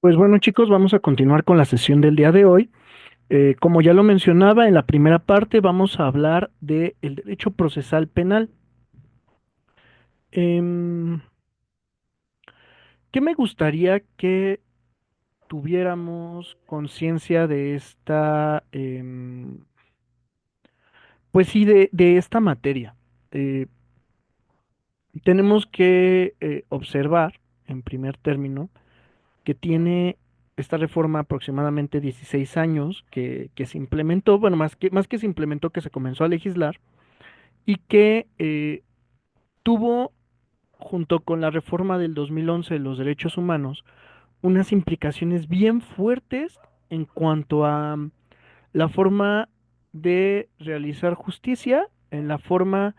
Pues bueno, chicos, vamos a continuar con la sesión del día de hoy. Como ya lo mencionaba, en la primera parte vamos a hablar del derecho procesal penal. Em, ¿Qué me gustaría que tuviéramos conciencia de pues sí, de esta materia? Eh, Tenemos que observar, en primer término, que tiene esta reforma aproximadamente 16 años que se implementó, bueno, más que se implementó, que se comenzó a legislar y que tuvo, junto con la reforma del 2011 de los derechos humanos, unas implicaciones bien fuertes en cuanto a la forma de realizar justicia, en la forma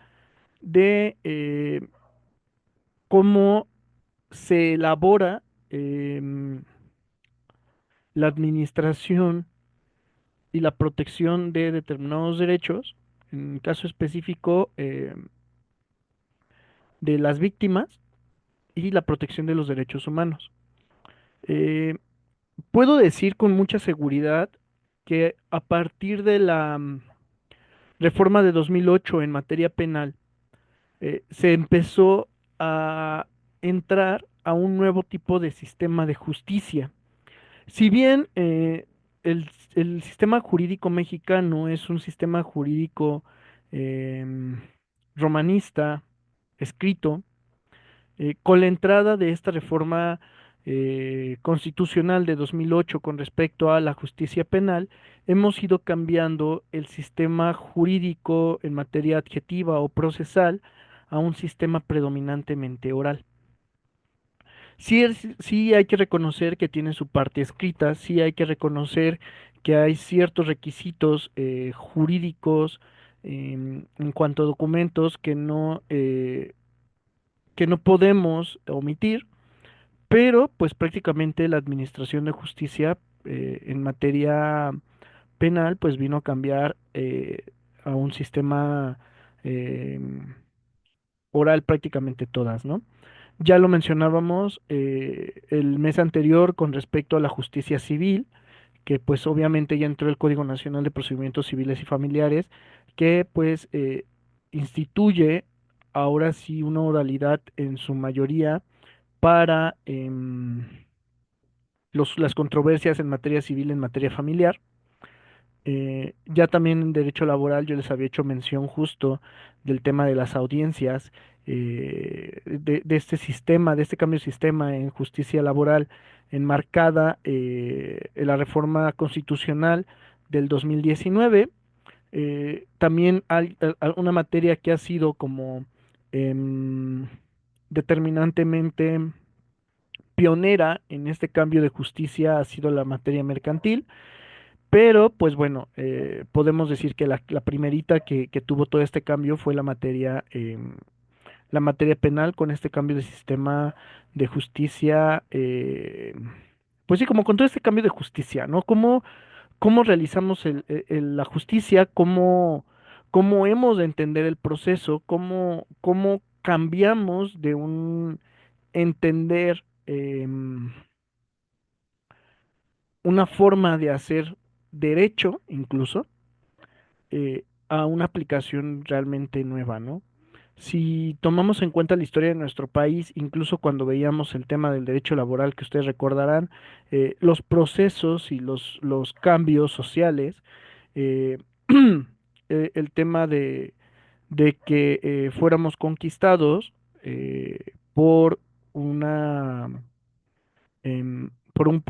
de cómo se elabora la administración y la protección de determinados derechos, en el caso específico de las víctimas y la protección de los derechos humanos. Eh, Puedo decir con mucha seguridad que a partir de la reforma de 2008 en materia penal, se empezó a entrar a un nuevo tipo de sistema de justicia. Si bien el sistema jurídico mexicano es un sistema jurídico em, romanista, escrito, con la entrada de esta reforma constitucional de 2008 con respecto a la justicia penal, hemos ido cambiando el sistema jurídico en materia adjetiva o procesal a un sistema predominantemente oral. Sí hay que reconocer que tiene su parte escrita, sí hay que reconocer que hay ciertos requisitos jurídicos en cuanto a documentos que no podemos omitir, pero pues prácticamente la administración de justicia en materia penal pues vino a cambiar a un sistema eh, oral prácticamente todas, ¿no? Ya lo mencionábamos el mes anterior con respecto a la justicia civil, que pues obviamente ya entró el Código Nacional de Procedimientos Civiles y Familiares, que pues instituye ahora sí una oralidad en su mayoría para las controversias en materia civil, en materia familiar. Ya también en derecho laboral yo les había hecho mención justo del tema de las audiencias, de este sistema, de este cambio de sistema en justicia laboral enmarcada en la reforma constitucional del 2019. También hay una materia que ha sido como em, determinantemente pionera en este cambio de justicia ha sido la materia mercantil, pero pues bueno, podemos decir que la primerita que tuvo todo este cambio fue la materia penal con este cambio de sistema de justicia, pues sí, como con todo este cambio de justicia, ¿no? ¿Cómo realizamos la justicia? ¿Cómo hemos de entender el proceso? ¿Cómo cambiamos de un entender una forma de hacer derecho, incluso, a una aplicación realmente nueva, ¿no? Si tomamos en cuenta la historia de nuestro país, incluso cuando veíamos el tema del derecho laboral, que ustedes recordarán, los procesos y los cambios sociales, eh, el tema de que fuéramos conquistados por una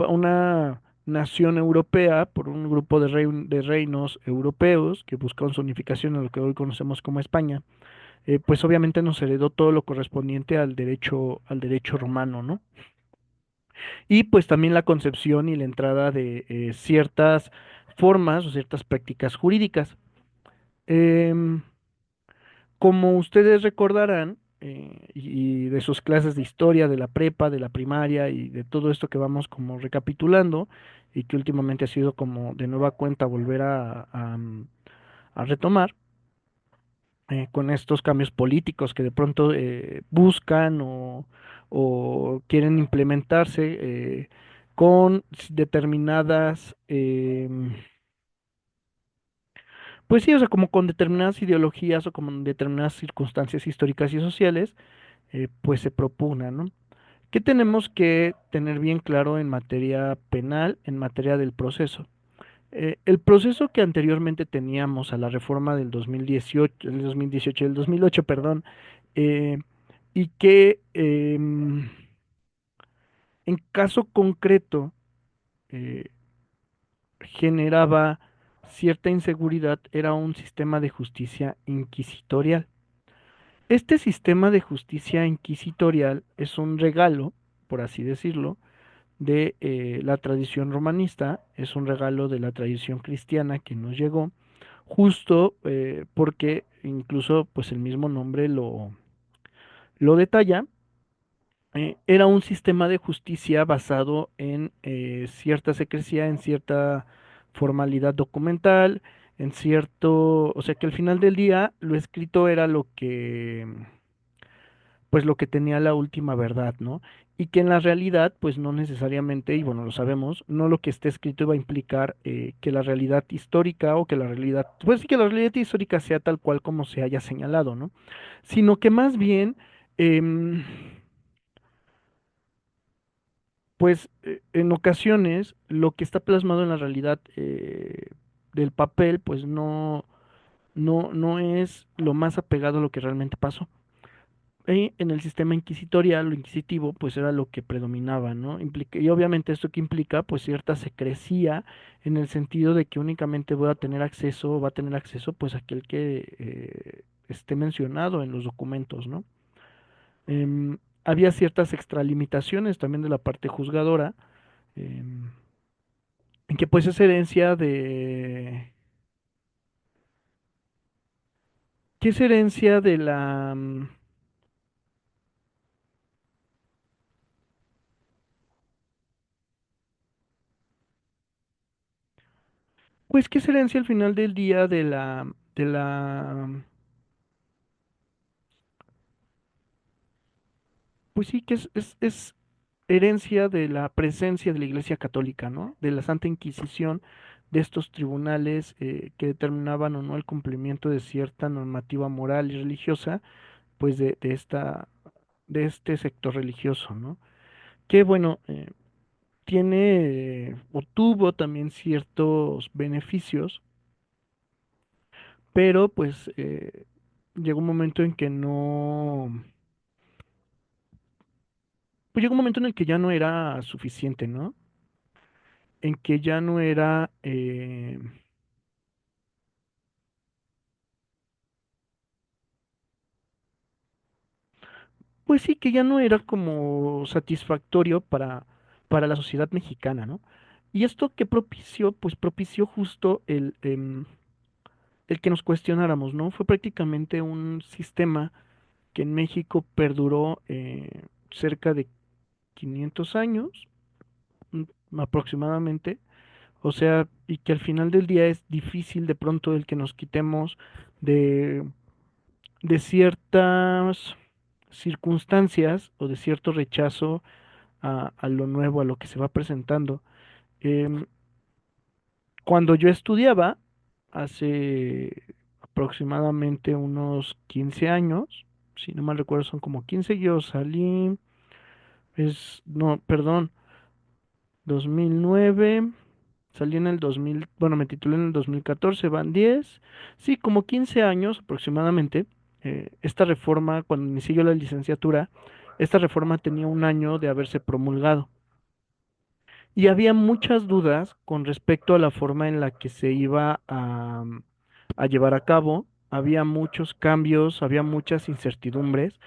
una nación europea, por un grupo de reinos europeos que buscaban su unificación en lo que hoy conocemos como España, pues obviamente nos heredó todo lo correspondiente al derecho romano, ¿no? Y pues también la concepción y la entrada de ciertas formas o ciertas prácticas jurídicas. Em, Como ustedes recordarán, y de sus clases de historia, de la prepa, de la primaria y de todo esto que vamos como recapitulando y que últimamente ha sido como de nueva cuenta volver a retomar con estos cambios políticos que de pronto buscan o quieren implementarse. con determinadas, pues sí, o sea, como con determinadas ideologías o con determinadas circunstancias históricas y sociales, pues se propugna, ¿no? ¿Qué tenemos que tener bien claro en materia penal, en materia del proceso? El proceso que anteriormente teníamos a la reforma del 2018, del 2018, del 2008, perdón, eh, y que en caso concreto eh, generaba cierta inseguridad, era un sistema de justicia inquisitorial. Este sistema de justicia inquisitorial es un regalo, por así decirlo, de la tradición romanista, es un regalo de la tradición cristiana que nos llegó, justo porque incluso pues el mismo nombre lo detalla. Era un sistema de justicia basado en cierta secrecía, en cierta formalidad documental, en cierto, o sea que al final del día lo escrito era lo que pues lo que tenía la última verdad, ¿no? Y que en la realidad, pues no necesariamente, y bueno, lo sabemos, no lo que esté escrito iba a implicar que la realidad histórica o que la realidad, pues sí que la realidad histórica sea tal cual como se haya señalado, ¿no? Sino que más bien, em, pues en ocasiones lo que está plasmado en la realidad del papel, pues no es lo más apegado a lo que realmente pasó. Y en el sistema inquisitorial, lo inquisitivo, pues era lo que predominaba, ¿no? Y obviamente esto que implica, pues cierta secrecía en el sentido de que únicamente voy a tener acceso, va a tener acceso, pues aquel que esté mencionado en los documentos, ¿no? Había ciertas extralimitaciones también de la parte juzgadora, em, en que pues es herencia ¿qué es herencia de pues qué es herencia al final del día pues sí, que es herencia de la presencia de la Iglesia Católica, ¿no? De la Santa Inquisición, de estos tribunales que determinaban o no el cumplimiento de cierta normativa moral y religiosa, pues de este sector religioso, ¿no? Que bueno, tiene o tuvo también ciertos beneficios, pero pues llegó un momento en que no, pues llegó un momento en el que ya no era suficiente, ¿no? En que ya no era, pues sí, que ya no era como satisfactorio para la sociedad mexicana, ¿no? Y esto que propició, pues propició justo el que nos cuestionáramos, ¿no? Fue prácticamente un sistema que en México perduró cerca de 500 años, aproximadamente, o sea, y que al final del día es difícil de pronto el que nos quitemos de, de ciertas circunstancias o de cierto rechazo a lo nuevo, a lo que se va presentando. Em, Cuando yo estudiaba, hace aproximadamente unos 15 años, si no mal recuerdo son como 15, yo salí, no, perdón, 2009, salí en el 2000, bueno, me titulé en el 2014, van 10, sí, como 15 años aproximadamente. Esta reforma, cuando inicié yo la licenciatura, esta reforma tenía un año de haberse promulgado. Y había muchas dudas con respecto a la forma en la que se iba a llevar a cabo. Había muchos cambios, había muchas incertidumbres.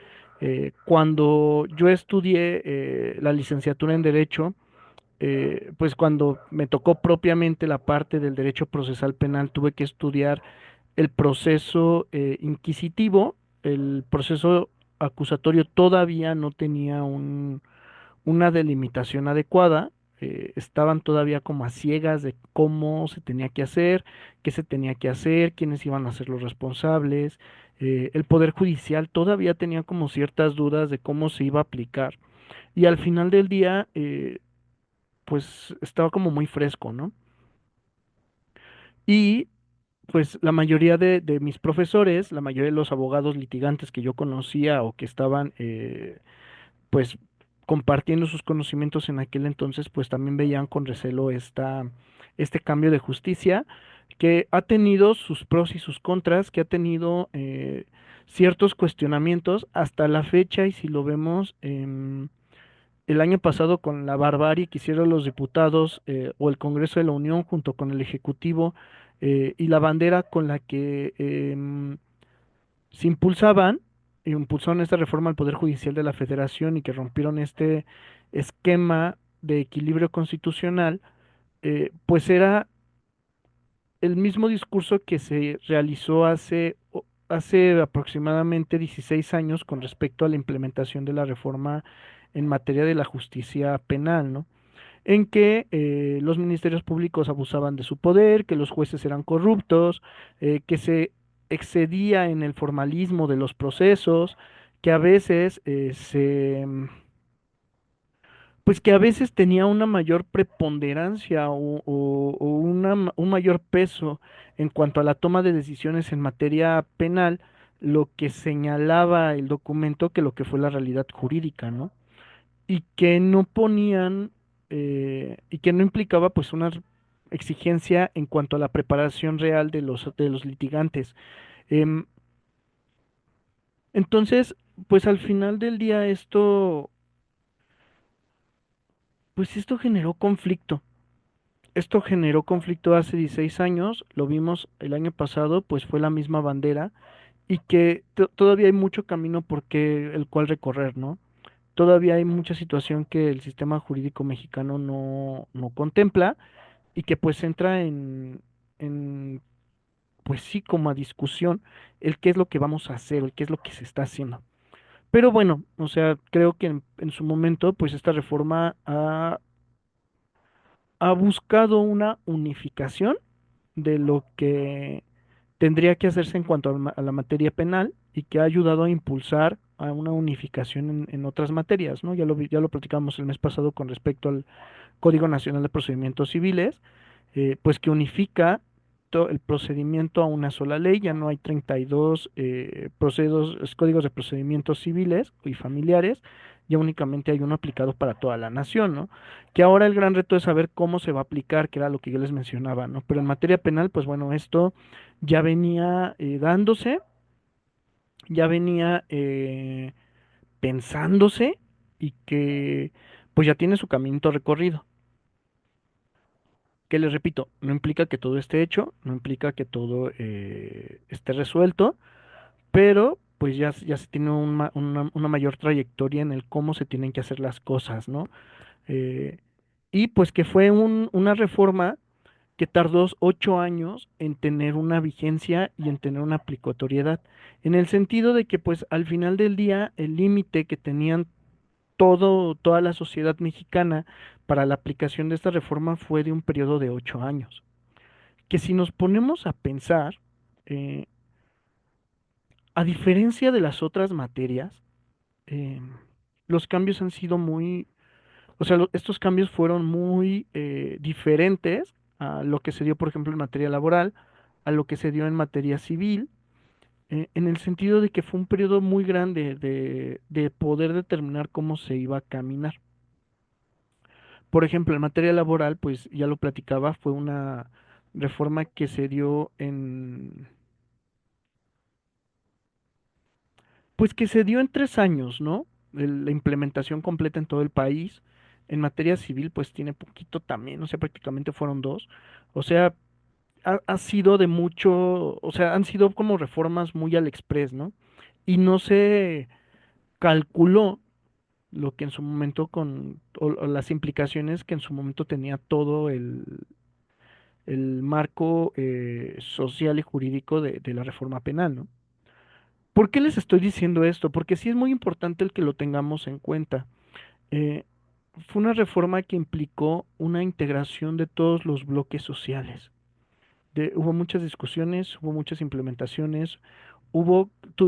Cuando yo estudié la licenciatura en Derecho, pues cuando me tocó propiamente la parte del derecho procesal penal, tuve que estudiar el proceso inquisitivo. El proceso acusatorio todavía no tenía una delimitación adecuada. Estaban todavía como a ciegas de cómo se tenía que hacer, qué se tenía que hacer, quiénes iban a ser los responsables. El Poder Judicial todavía tenía como ciertas dudas de cómo se iba a aplicar. Y al final del día, pues estaba como muy fresco, ¿no? Y pues la mayoría de mis profesores, la mayoría de los abogados litigantes que yo conocía o que estaban pues compartiendo sus conocimientos en aquel entonces, pues también veían con recelo este cambio de justicia que ha tenido sus pros y sus contras, que ha tenido ciertos cuestionamientos hasta la fecha, y si lo vemos el año pasado con la barbarie que hicieron los diputados o el Congreso de la Unión junto con el Ejecutivo, y la bandera con la que se impulsaron esta reforma al Poder Judicial de la Federación y que rompieron este esquema de equilibrio constitucional, pues era el mismo discurso que se realizó hace aproximadamente 16 años con respecto a la implementación de la reforma en materia de la justicia penal, ¿no? En que los ministerios públicos abusaban de su poder, que los jueces eran corruptos, que se excedía en el formalismo de los procesos, que a veces pues que a veces tenía una mayor preponderancia o un mayor peso en cuanto a la toma de decisiones en materia penal, lo que señalaba el documento que lo que fue la realidad jurídica, ¿no? Y que no ponían, y que no implicaba pues una exigencia en cuanto a la preparación real de los litigantes. Em, entonces, pues al final del día pues esto generó conflicto. Esto generó conflicto hace 16 años, lo vimos el año pasado, pues fue la misma bandera, y que todavía hay mucho camino el cual recorrer, ¿no? Todavía hay mucha situación que el sistema jurídico mexicano no contempla, y que pues entra en, pues sí, como a discusión el qué es lo que vamos a hacer, el qué es lo que se está haciendo. Pero bueno, o sea, creo que en su momento, pues esta reforma ha buscado una unificación de lo que tendría que hacerse en cuanto a la materia penal, y que ha ayudado a impulsar a una unificación en otras materias, ¿no? Ya lo platicamos el mes pasado con respecto al Código Nacional de Procedimientos Civiles, pues que unifica el procedimiento a una sola ley. Ya no hay 32 códigos de procedimientos civiles y familiares, ya únicamente hay uno aplicado para toda la nación, ¿no? Que ahora el gran reto es saber cómo se va a aplicar, que era lo que yo les mencionaba, ¿no? Pero en materia penal, pues bueno, esto ya venía dándose, ya venía pensándose, y que pues ya tiene su caminito recorrido. Que les repito, no implica que todo esté hecho, no implica que todo esté resuelto, pero pues ya se tiene una mayor trayectoria en el cómo se tienen que hacer las cosas, ¿no? Eh, y pues que fue una reforma que tardó 8 años en tener una vigencia y en tener una aplicatoriedad, en el sentido de que pues al final del día el límite que tenían toda la sociedad mexicana para la aplicación de esta reforma fue de un periodo de 8 años. Que si nos ponemos a pensar, eh, a diferencia de las otras materias, eh, los cambios han sido o sea, estos cambios fueron muy diferentes a lo que se dio, por ejemplo, en materia laboral, a lo que se dio en materia civil, en el sentido de que fue un periodo muy grande de poder determinar cómo se iba a caminar. Por ejemplo, en materia laboral, pues ya lo platicaba, fue una reforma que se dio pues que se dio en 3 años, ¿no? La implementación completa en todo el país. En materia civil, pues tiene poquito también, o sea, prácticamente fueron 2. O sea, ha sido de mucho, o sea, han sido como reformas muy al express, ¿no? Y no se calculó lo que en su momento o las implicaciones que en su momento tenía todo el marco social y jurídico de la reforma penal, ¿no? ¿Por qué les estoy diciendo esto? Porque sí es muy importante el que lo tengamos en cuenta. Eh, Fue una reforma que implicó una integración de todos los bloques sociales. Hubo muchas discusiones, hubo muchas implementaciones,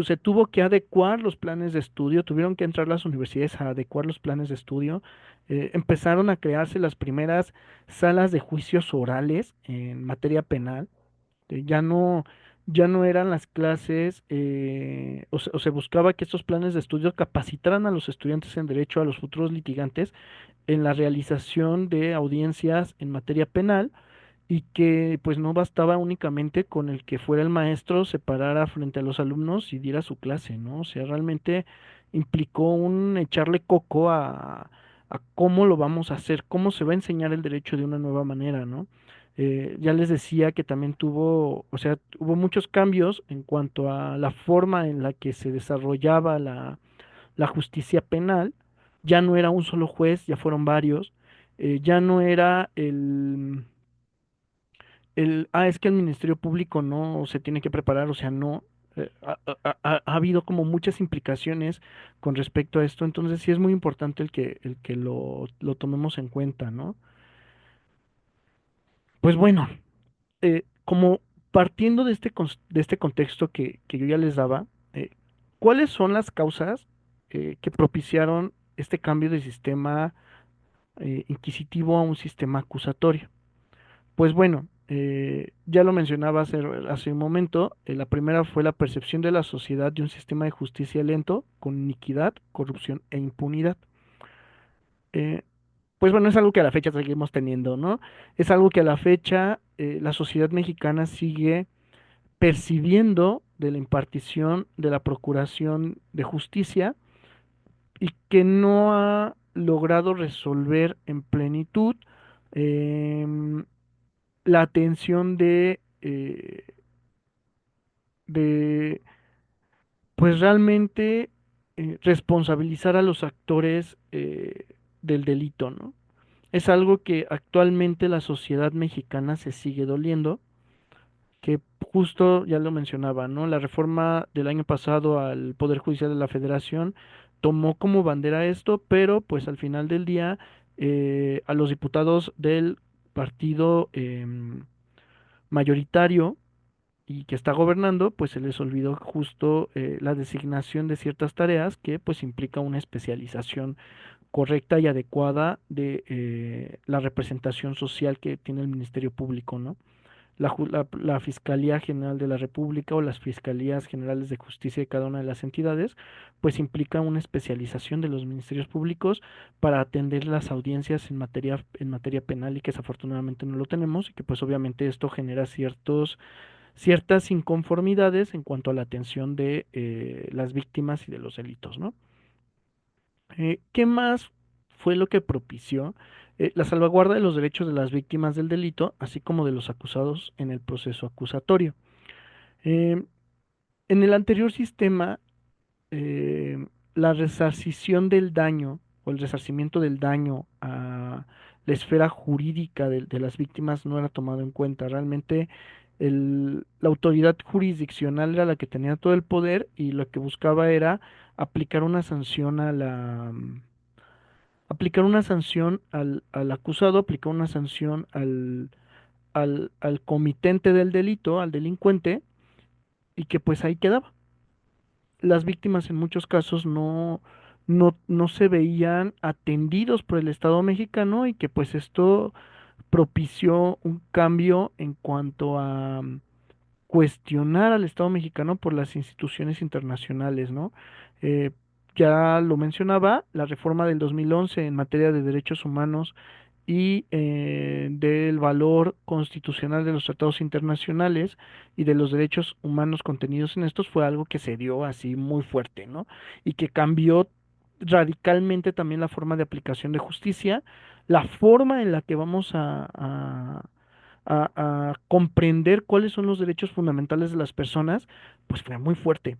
Se tuvo que adecuar los planes de estudio, tuvieron que entrar las universidades a adecuar los planes de estudio, empezaron a crearse las primeras salas de juicios orales en materia penal, ya no, ya no eran las clases, o se buscaba que estos planes de estudio capacitaran a los estudiantes en derecho, a los futuros litigantes, en la realización de audiencias en materia penal y que pues no bastaba únicamente con el que fuera el maestro, se parara frente a los alumnos y diera su clase, ¿no? O sea, realmente implicó un echarle coco a cómo lo vamos a hacer, cómo se va a enseñar el derecho de una nueva manera, ¿no? Ya les decía que también tuvo, o sea, hubo muchos cambios en cuanto a la forma en la que se desarrollaba la justicia penal. Ya no era un solo juez, ya fueron varios. Ya no era es que el Ministerio Público no se tiene que preparar, o sea, no. Ha habido como muchas implicaciones con respecto a esto, entonces sí es muy importante el que lo tomemos en cuenta, ¿no? Pues bueno, como partiendo de de este contexto que yo ya les daba, ¿cuáles son las causas que propiciaron este cambio de sistema inquisitivo a un sistema acusatorio? Pues bueno, ya lo mencionaba hace un momento, la primera fue la percepción de la sociedad de un sistema de justicia lento, con iniquidad, corrupción e impunidad. Eh, pues bueno, es algo que a la fecha seguimos teniendo, ¿no? Es algo que a la fecha la sociedad mexicana sigue percibiendo de la impartición de la Procuración de Justicia y que no ha logrado resolver en plenitud em, la atención de pues realmente responsabilizar a los actores del delito, ¿no? Es algo que actualmente la sociedad mexicana se sigue doliendo, que justo ya lo mencionaba, ¿no? La reforma del año pasado al Poder Judicial de la Federación tomó como bandera esto, pero pues al final del día a los diputados del partido mayoritario y que está gobernando, pues se les olvidó justo la designación de ciertas tareas que pues implica una especialización correcta y adecuada de la representación social que tiene el Ministerio Público, ¿no? La Fiscalía General de la República o las Fiscalías Generales de Justicia de cada una de las entidades, pues implica una especialización de los ministerios públicos para atender las audiencias en materia penal y que desafortunadamente no lo tenemos y que pues obviamente esto genera ciertas inconformidades en cuanto a la atención de las víctimas y de los delitos, ¿no? ¿Qué más fue lo que propició la salvaguarda de los derechos de las víctimas del delito, así como de los acusados en el proceso acusatorio? Eh, en el anterior sistema, eh, la resarcición del daño o el resarcimiento del daño a la esfera jurídica de las víctimas no era tomado en cuenta. Realmente la autoridad jurisdiccional era la que tenía todo el poder y lo que buscaba era aplicar una sanción aplicar una sanción al acusado, aplicar una sanción al comitente del delito, al delincuente, y que pues ahí quedaba. Las víctimas en muchos casos no se veían atendidos por el Estado mexicano y que pues esto propició un cambio en cuanto a cuestionar al Estado mexicano por las instituciones internacionales, ¿no? Eh, ya lo mencionaba, la reforma del 2011 en materia de derechos humanos y del valor constitucional de los tratados internacionales y de los derechos humanos contenidos en estos fue algo que se dio así muy fuerte, ¿no? Y que cambió radicalmente también la forma de aplicación de justicia, la forma en la que vamos a comprender cuáles son los derechos fundamentales de las personas, pues fue muy fuerte,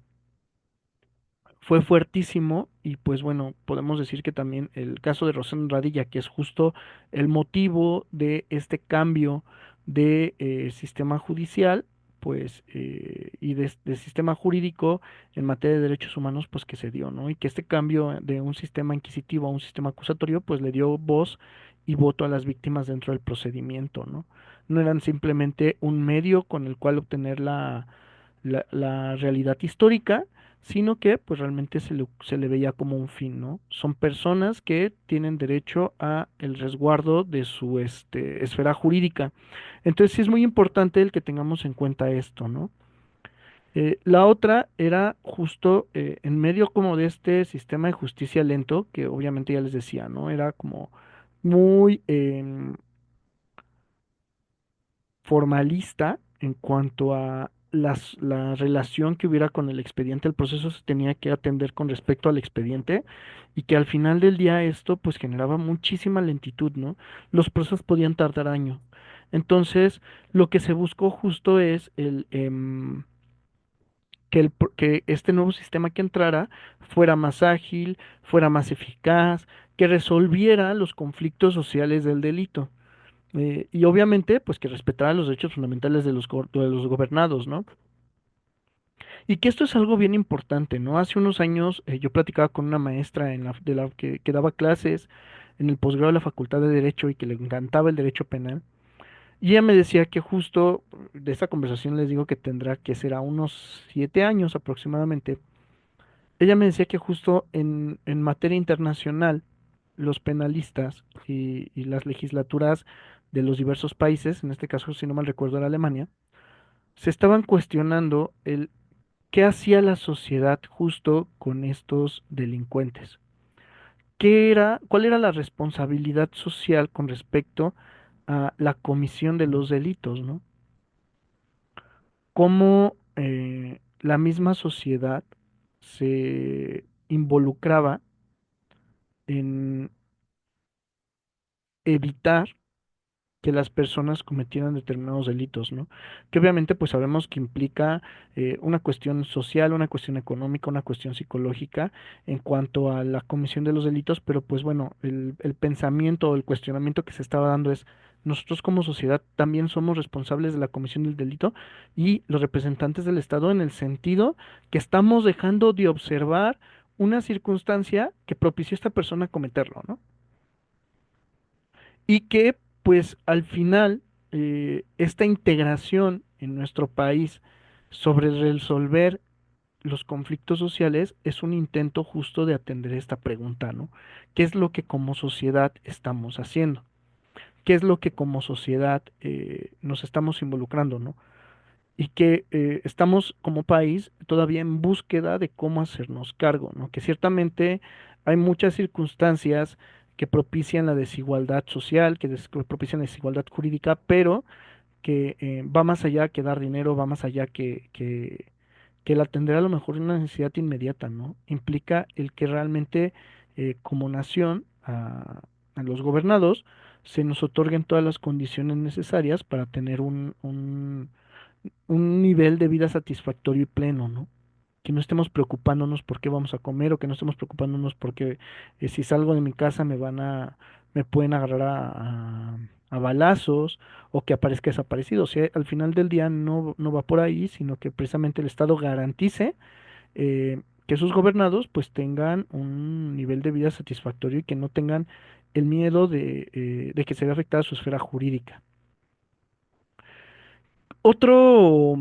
fue fuertísimo y pues bueno, podemos decir que también el caso de Rosendo Radilla, que es justo el motivo de este cambio de sistema judicial, pues y de sistema jurídico en materia de derechos humanos, pues que se dio, ¿no? Y que este cambio de un sistema inquisitivo a un sistema acusatorio, pues le dio voz y voto a las víctimas dentro del procedimiento, ¿no? No eran simplemente un medio con el cual obtener la realidad histórica, sino que pues realmente se le veía como un fin, ¿no? Son personas que tienen derecho a el resguardo de su esfera jurídica. Entonces sí es muy importante el que tengamos en cuenta esto, ¿no? La otra era justo en medio como de este sistema de justicia lento, que obviamente ya les decía, ¿no? Era como muy formalista en cuanto a la relación que hubiera con el expediente. El proceso se tenía que atender con respecto al expediente y que al final del día esto pues generaba muchísima lentitud, ¿no? Los procesos podían tardar años. Entonces, lo que se buscó justo es que este nuevo sistema que entrara fuera más ágil, fuera más eficaz, que resolviera los conflictos sociales del delito. Y obviamente, pues que respetara los derechos fundamentales de los gobernados, ¿no? Y que esto es algo bien importante, ¿no? Hace unos años yo platicaba con una maestra de la que daba clases en el posgrado de la Facultad de Derecho y que le encantaba el derecho penal. Y ella me decía que justo de esta conversación les digo que tendrá que ser a unos 7 años aproximadamente. Ella me decía que justo en materia internacional, los penalistas y las legislaturas de los diversos países, en este caso, si no mal recuerdo, era Alemania, se estaban cuestionando el qué hacía la sociedad justo con estos delincuentes. ¿Cuál era la responsabilidad social con respecto a la comisión de los delitos, ¿no? Cómo la misma sociedad se involucraba en evitar que las personas cometieran determinados delitos, ¿no? Que obviamente pues sabemos que implica una cuestión social, una cuestión económica, una cuestión psicológica en cuanto a la comisión de los delitos, pero pues bueno, el pensamiento o el cuestionamiento que se estaba dando es, nosotros como sociedad también somos responsables de la comisión del delito y los representantes del Estado en el sentido que estamos dejando de observar una circunstancia que propició a esta persona cometerlo, ¿no? Y que pues al final esta integración en nuestro país sobre resolver los conflictos sociales es un intento justo de atender esta pregunta, ¿no? ¿Qué es lo que como sociedad estamos haciendo? ¿Qué es lo que como sociedad nos estamos involucrando, ¿no? Y que estamos como país todavía en búsqueda de cómo hacernos cargo, ¿no? Que ciertamente hay muchas circunstancias que propician la desigualdad social, que propician la desigualdad jurídica, pero que va más allá que dar dinero, va más allá que el atender a lo mejor una necesidad inmediata, ¿no? Implica el que realmente como nación a los gobernados se nos otorguen todas las condiciones necesarias para tener un nivel de vida satisfactorio y pleno, ¿no? Que no estemos preocupándonos por qué vamos a comer o que no estemos preocupándonos porque si salgo de mi casa me pueden agarrar a balazos o que aparezca desaparecido. O sea, al final del día no va por ahí, sino que precisamente el Estado garantice que sus gobernados pues tengan un nivel de vida satisfactorio y que no tengan el miedo de que se vea afectada su esfera jurídica. Otro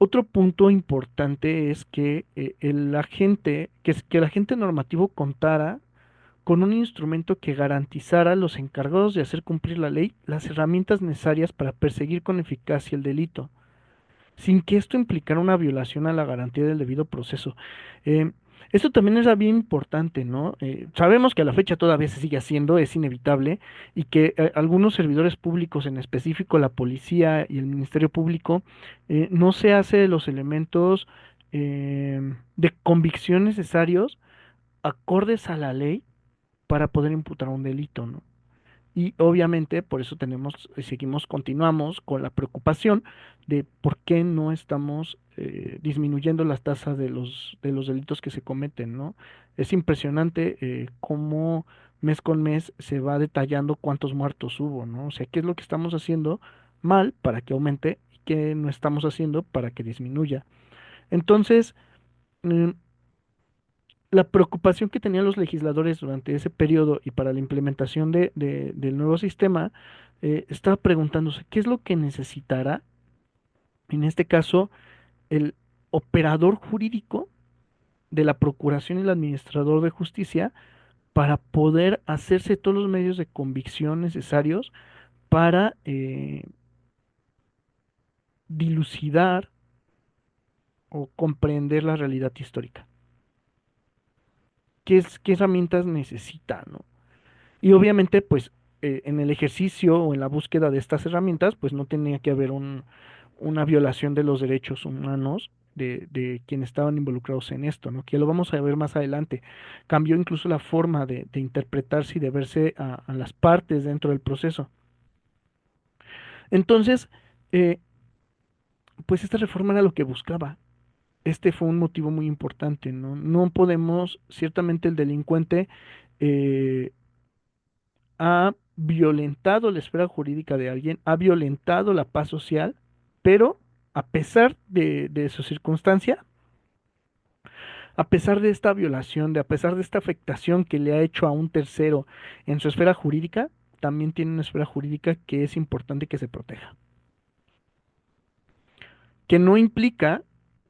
Otro punto importante es que que el agente normativo contara con un instrumento que garantizara a los encargados de hacer cumplir la ley las herramientas necesarias para perseguir con eficacia el delito sin que esto implicara una violación a la garantía del debido proceso. Eh, Esto también es bien importante, ¿no? Sabemos que a la fecha todavía se sigue haciendo, es inevitable, y que algunos servidores públicos, en específico la policía y el Ministerio Público, no se hace los elementos de convicción necesarios acordes a la ley para poder imputar un delito, ¿no? Y obviamente por eso continuamos con la preocupación de por qué no estamos disminuyendo las tasas de los delitos que se cometen, ¿no? Es impresionante cómo mes con mes se va detallando cuántos muertos hubo, ¿no? O sea, qué es lo que estamos haciendo mal para que aumente y qué no estamos haciendo para que disminuya. Entonces, mm, la preocupación que tenían los legisladores durante ese periodo y para la implementación del nuevo sistema, estaba preguntándose qué es lo que necesitará en este caso, el operador jurídico de la Procuración y el administrador de justicia para poder hacerse todos los medios de convicción necesarios para dilucidar o comprender la realidad histórica. ¿Qué herramientas necesita, ¿no? Y obviamente, pues, en el ejercicio o en la búsqueda de estas herramientas, pues no tenía que haber una violación de los derechos humanos de quienes estaban involucrados en esto, ¿no? Que lo vamos a ver más adelante. Cambió incluso la forma de interpretarse y de verse a las partes dentro del proceso. Entonces, eh, pues esta reforma era lo que buscaba. Este fue un motivo muy importante, ¿no? No podemos, ciertamente el delincuente eh, ha violentado la esfera jurídica de alguien, ha violentado la paz social, pero a pesar de su circunstancia, a pesar de esta violación, a pesar de esta afectación que le ha hecho a un tercero en su esfera jurídica, también tiene una esfera jurídica que es importante que se proteja. Que no implica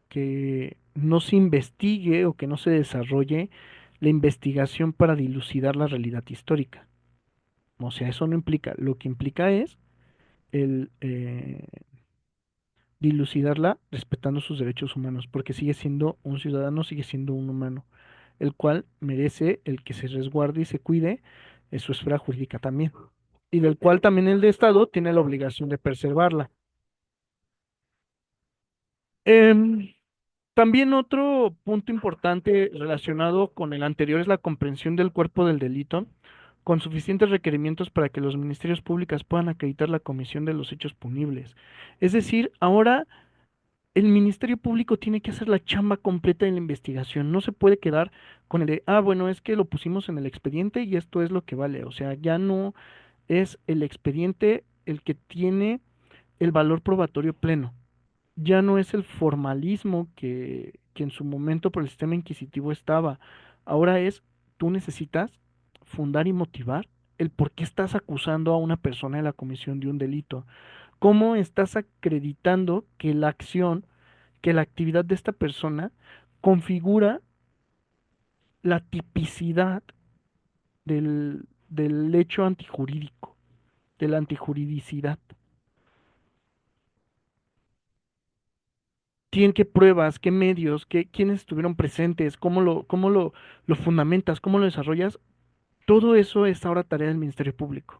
que no se investigue o que no se desarrolle la investigación para dilucidar la realidad histórica. O sea, eso no implica. Lo que implica es el dilucidarla respetando sus derechos humanos, porque sigue siendo un ciudadano, sigue siendo un humano, el cual merece el que se resguarde y se cuide en su esfera jurídica también, y del cual también el de Estado tiene la obligación de preservarla. Em, También otro punto importante relacionado con el anterior es la comprensión del cuerpo del delito, con suficientes requerimientos para que los ministerios públicos puedan acreditar la comisión de los hechos punibles. Es decir, ahora el Ministerio Público tiene que hacer la chamba completa de la investigación. No se puede quedar con el de, bueno, es que lo pusimos en el expediente y esto es lo que vale. O sea, ya no es el expediente el que tiene el valor probatorio pleno. Ya no es el formalismo que en su momento por el sistema inquisitivo estaba. Ahora es, tú necesitas fundar y motivar el por qué estás acusando a una persona de la comisión de un delito. ¿Cómo estás acreditando que la acción, que la actividad de esta persona configura la tipicidad del hecho antijurídico, de la antijuridicidad? ¿Tienen qué pruebas, qué medios, quiénes estuvieron presentes, lo fundamentas, cómo lo desarrollas? Todo eso es ahora tarea del Ministerio Público.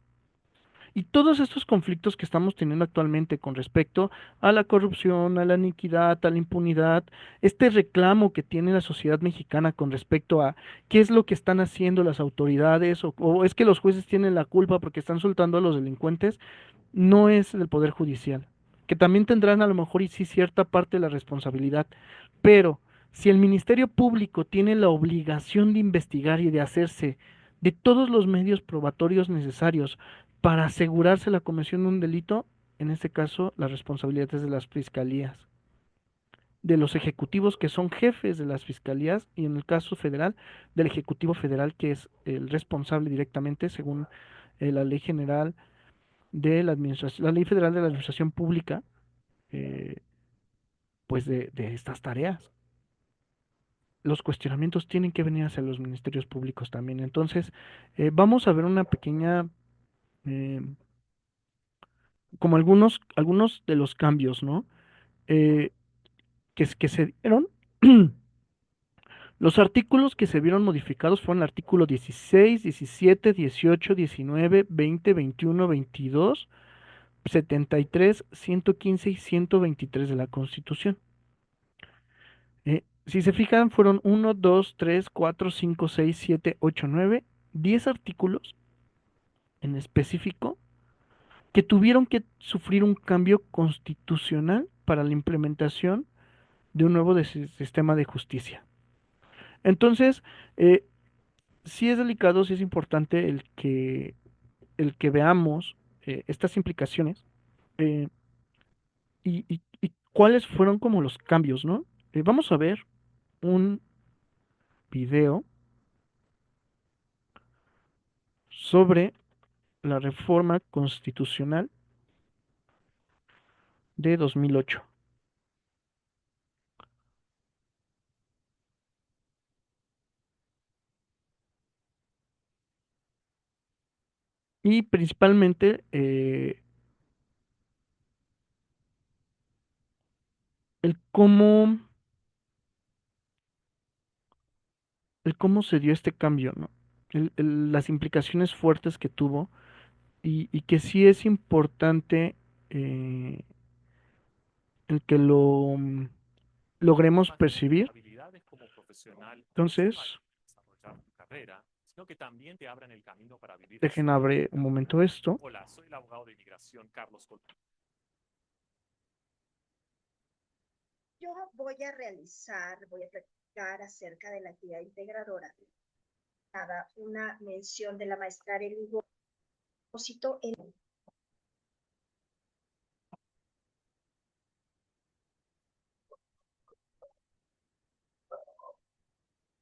Y todos estos conflictos que estamos teniendo actualmente con respecto a la corrupción, a la iniquidad, a la impunidad, este reclamo que tiene la sociedad mexicana con respecto a qué es lo que están haciendo las autoridades o es que los jueces tienen la culpa porque están soltando a los delincuentes, no es del Poder Judicial, que también tendrán a lo mejor y sí cierta parte de la responsabilidad, pero si el Ministerio Público tiene la obligación de investigar y de hacerse de todos los medios probatorios necesarios para asegurarse la comisión de un delito, en este caso la responsabilidad es de las fiscalías, de los ejecutivos que son jefes de las fiscalías y en el caso federal del Ejecutivo Federal que es el responsable directamente según la ley general de la administración, la ley federal de la administración pública, eh, pues de estas tareas. Los cuestionamientos tienen que venir hacia los ministerios públicos también. Entonces, vamos a ver una pequeña, eh, como algunos de los cambios, ¿no? Eh, que se dieron. Los artículos que se vieron modificados fueron el artículo 16, 17, 18, 19, 20, 21, 22, 73, 115 y 123 de la Constitución. Si se fijan, fueron uno, 2, 3, 4, 5, 6, 7, 8, 9, 10 artículos en específico que tuvieron que sufrir un cambio constitucional para la implementación de un nuevo sistema de justicia. Entonces, eh, sí es delicado, sí es importante el que veamos estas implicaciones eh, y cuáles fueron como los cambios, ¿no? Vamos a ver un video sobre la reforma constitucional de 2008. y principalmente el cómo, el cómo se dio este cambio, ¿no? Las implicaciones fuertes que tuvo y que sí es importante eh, el que lo logremos percibir. Entonces, dejen abre un momento esto. Yo voy a platicar acerca de la actividad integradora, una mención de la maestra Arely Gósito.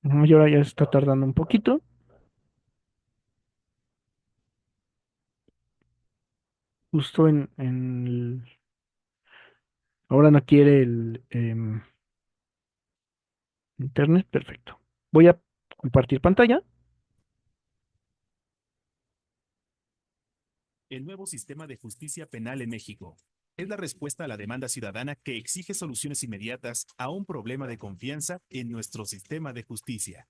Y ahora ya está tardando un poquito. Justo ahora no quiere el internet. Perfecto. Voy a compartir pantalla. El nuevo sistema de justicia penal en México es la respuesta a la demanda ciudadana que exige soluciones inmediatas a un problema de confianza en nuestro sistema de justicia.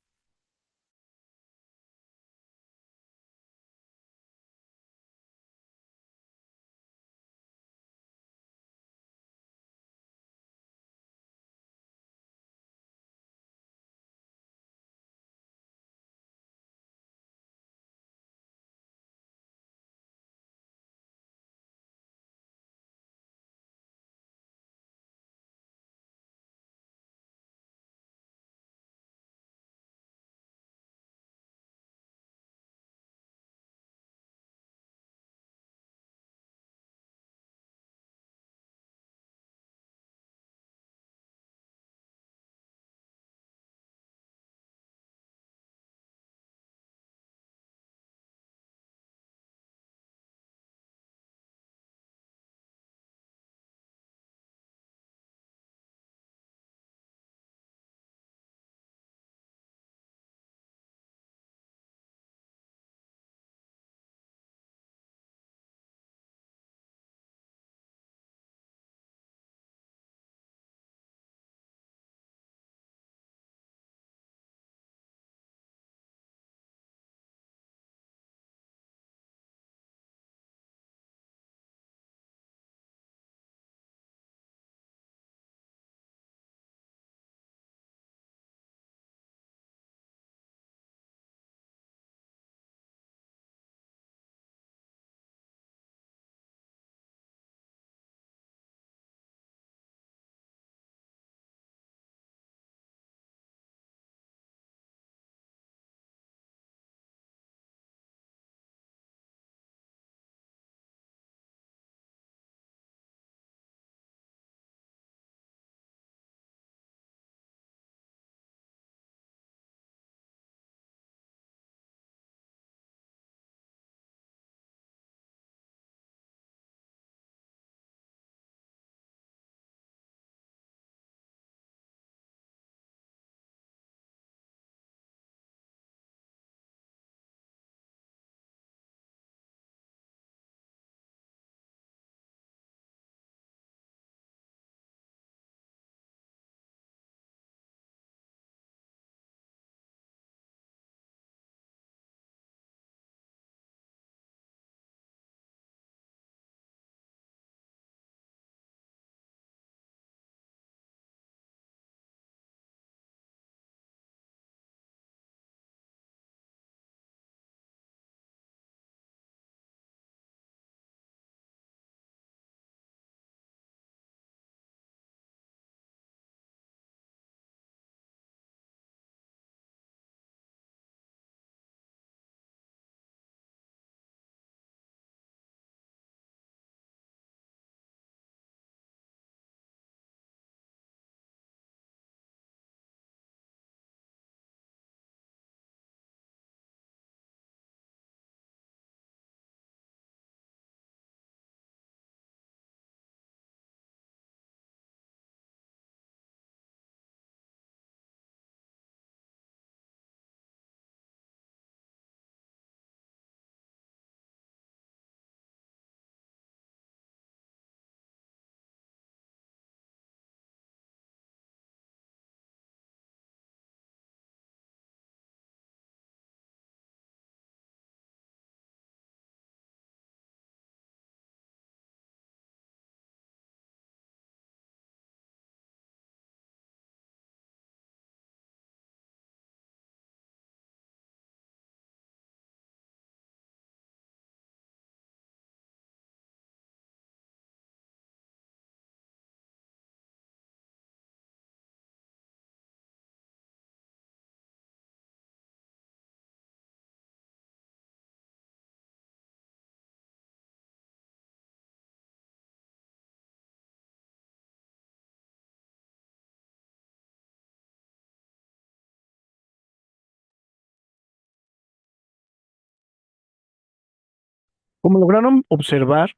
Como lograron observar,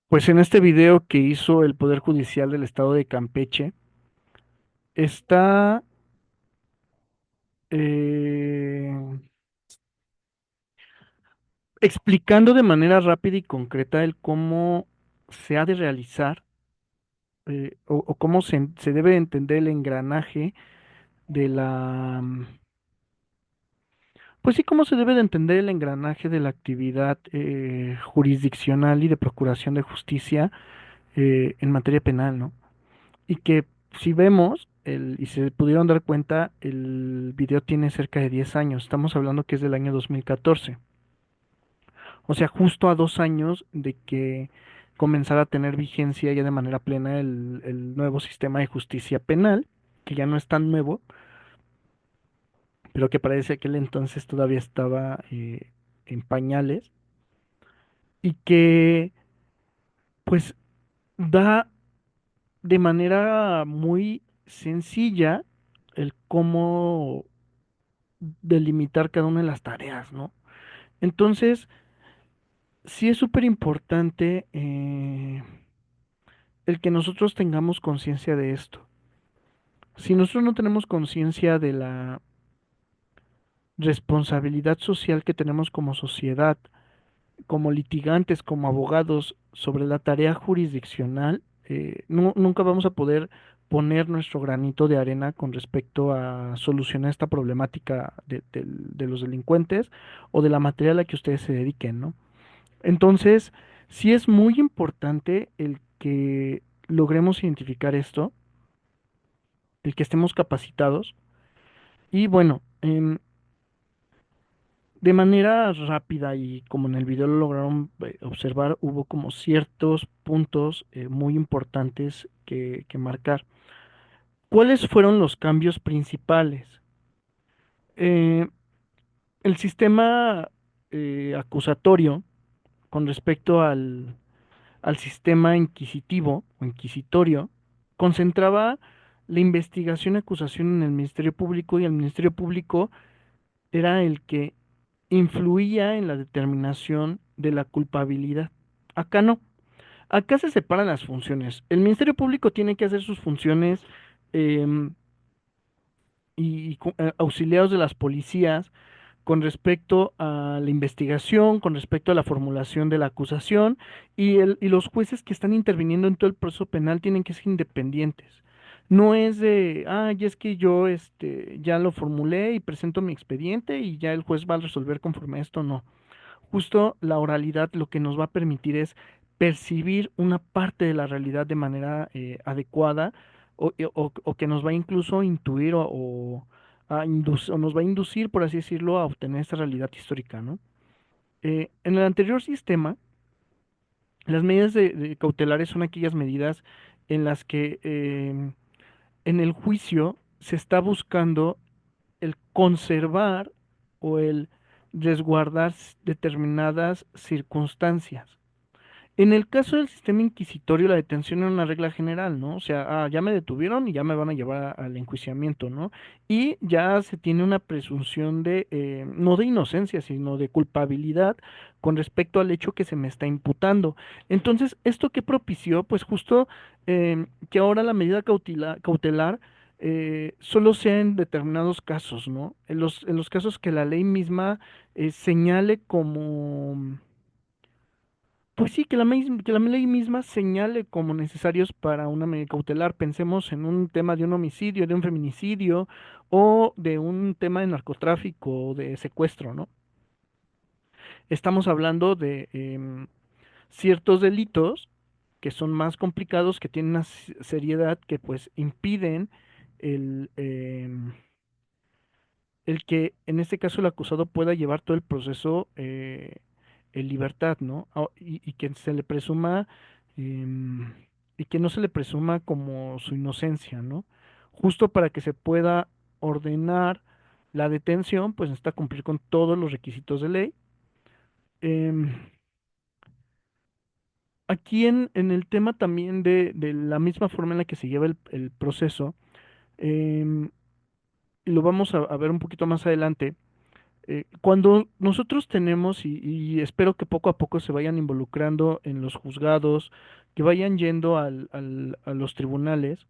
pues en este video que hizo el Poder Judicial del Estado de Campeche, está eh, explicando de manera rápida y concreta el cómo se ha de realizar o cómo se debe entender el engranaje de la, pues sí, cómo se debe de entender el engranaje de la actividad jurisdiccional y de procuración de justicia en materia penal, ¿no? Y que si vemos, y se pudieron dar cuenta, el video tiene cerca de 10 años, estamos hablando que es del año 2014. O sea, justo a 2 años de que comenzara a tener vigencia ya de manera plena el nuevo sistema de justicia penal, que ya no es tan nuevo, pero que parece aquel entonces todavía estaba en pañales y que pues da de manera muy sencilla el cómo delimitar cada una de las tareas, ¿no? Entonces, sí es súper importante el que nosotros tengamos conciencia de esto. Si nosotros no tenemos conciencia de la responsabilidad social que tenemos como sociedad, como litigantes, como abogados, sobre la tarea jurisdiccional, nunca vamos a poder poner nuestro granito de arena con respecto a solucionar esta problemática de los delincuentes o de la materia a la que ustedes se dediquen, ¿no? Entonces, sí es muy importante el que logremos identificar esto, el que estemos capacitados y bueno, de manera rápida y como en el video lo lograron observar, hubo como ciertos puntos muy importantes que marcar. ¿Cuáles fueron los cambios principales? Eh, el sistema acusatorio con respecto al sistema inquisitivo o inquisitorio concentraba la investigación y acusación en el Ministerio Público y el Ministerio Público era el que influía en la determinación de la culpabilidad. Acá no. Acá se separan las funciones. El Ministerio Público tiene que hacer sus funciones em, auxiliados de las policías con respecto a la investigación, con respecto a la formulación de la acusación y los jueces que están interviniendo en todo el proceso penal tienen que ser independientes. No es de, ya es que yo ya lo formulé y presento mi expediente y ya el juez va a resolver conforme a esto, no. Justo la oralidad lo que nos va a permitir es percibir una parte de la realidad de manera adecuada o que nos va incluso a intuir o nos va a inducir, por así decirlo, a obtener esta realidad histórica, ¿no? En el anterior sistema, las medidas de cautelares son aquellas medidas en las que en el juicio se está buscando el conservar o el resguardar determinadas circunstancias. En el caso del sistema inquisitorio, la detención era una regla general, ¿no? O sea, ya me detuvieron y ya me van a llevar al enjuiciamiento, ¿no? Y ya se tiene una presunción de, no de inocencia, sino de culpabilidad con respecto al hecho que se me está imputando. Entonces, ¿esto qué propició? Pues justo que ahora la medida cautelar solo sea en determinados casos, ¿no? En los casos que la ley misma señale como pues sí, que la ley misma señale como necesarios para una medida cautelar. Pensemos en un tema de un homicidio, de un feminicidio o de un tema de narcotráfico o de secuestro, ¿no? Estamos hablando de ciertos delitos que son más complicados, que tienen una seriedad que pues impiden el, el que en este caso el acusado pueda llevar todo el proceso en libertad, ¿no? Y que se le presuma em, y que no se le presuma como su inocencia, ¿no? Justo para que se pueda ordenar la detención, pues necesita cumplir con todos los requisitos de ley. Em, Aquí en el tema también de la misma forma en la que se lleva el proceso, y lo vamos a ver un poquito más adelante. Cuando nosotros tenemos, y espero que poco a poco se vayan involucrando en los juzgados, que vayan yendo a los tribunales,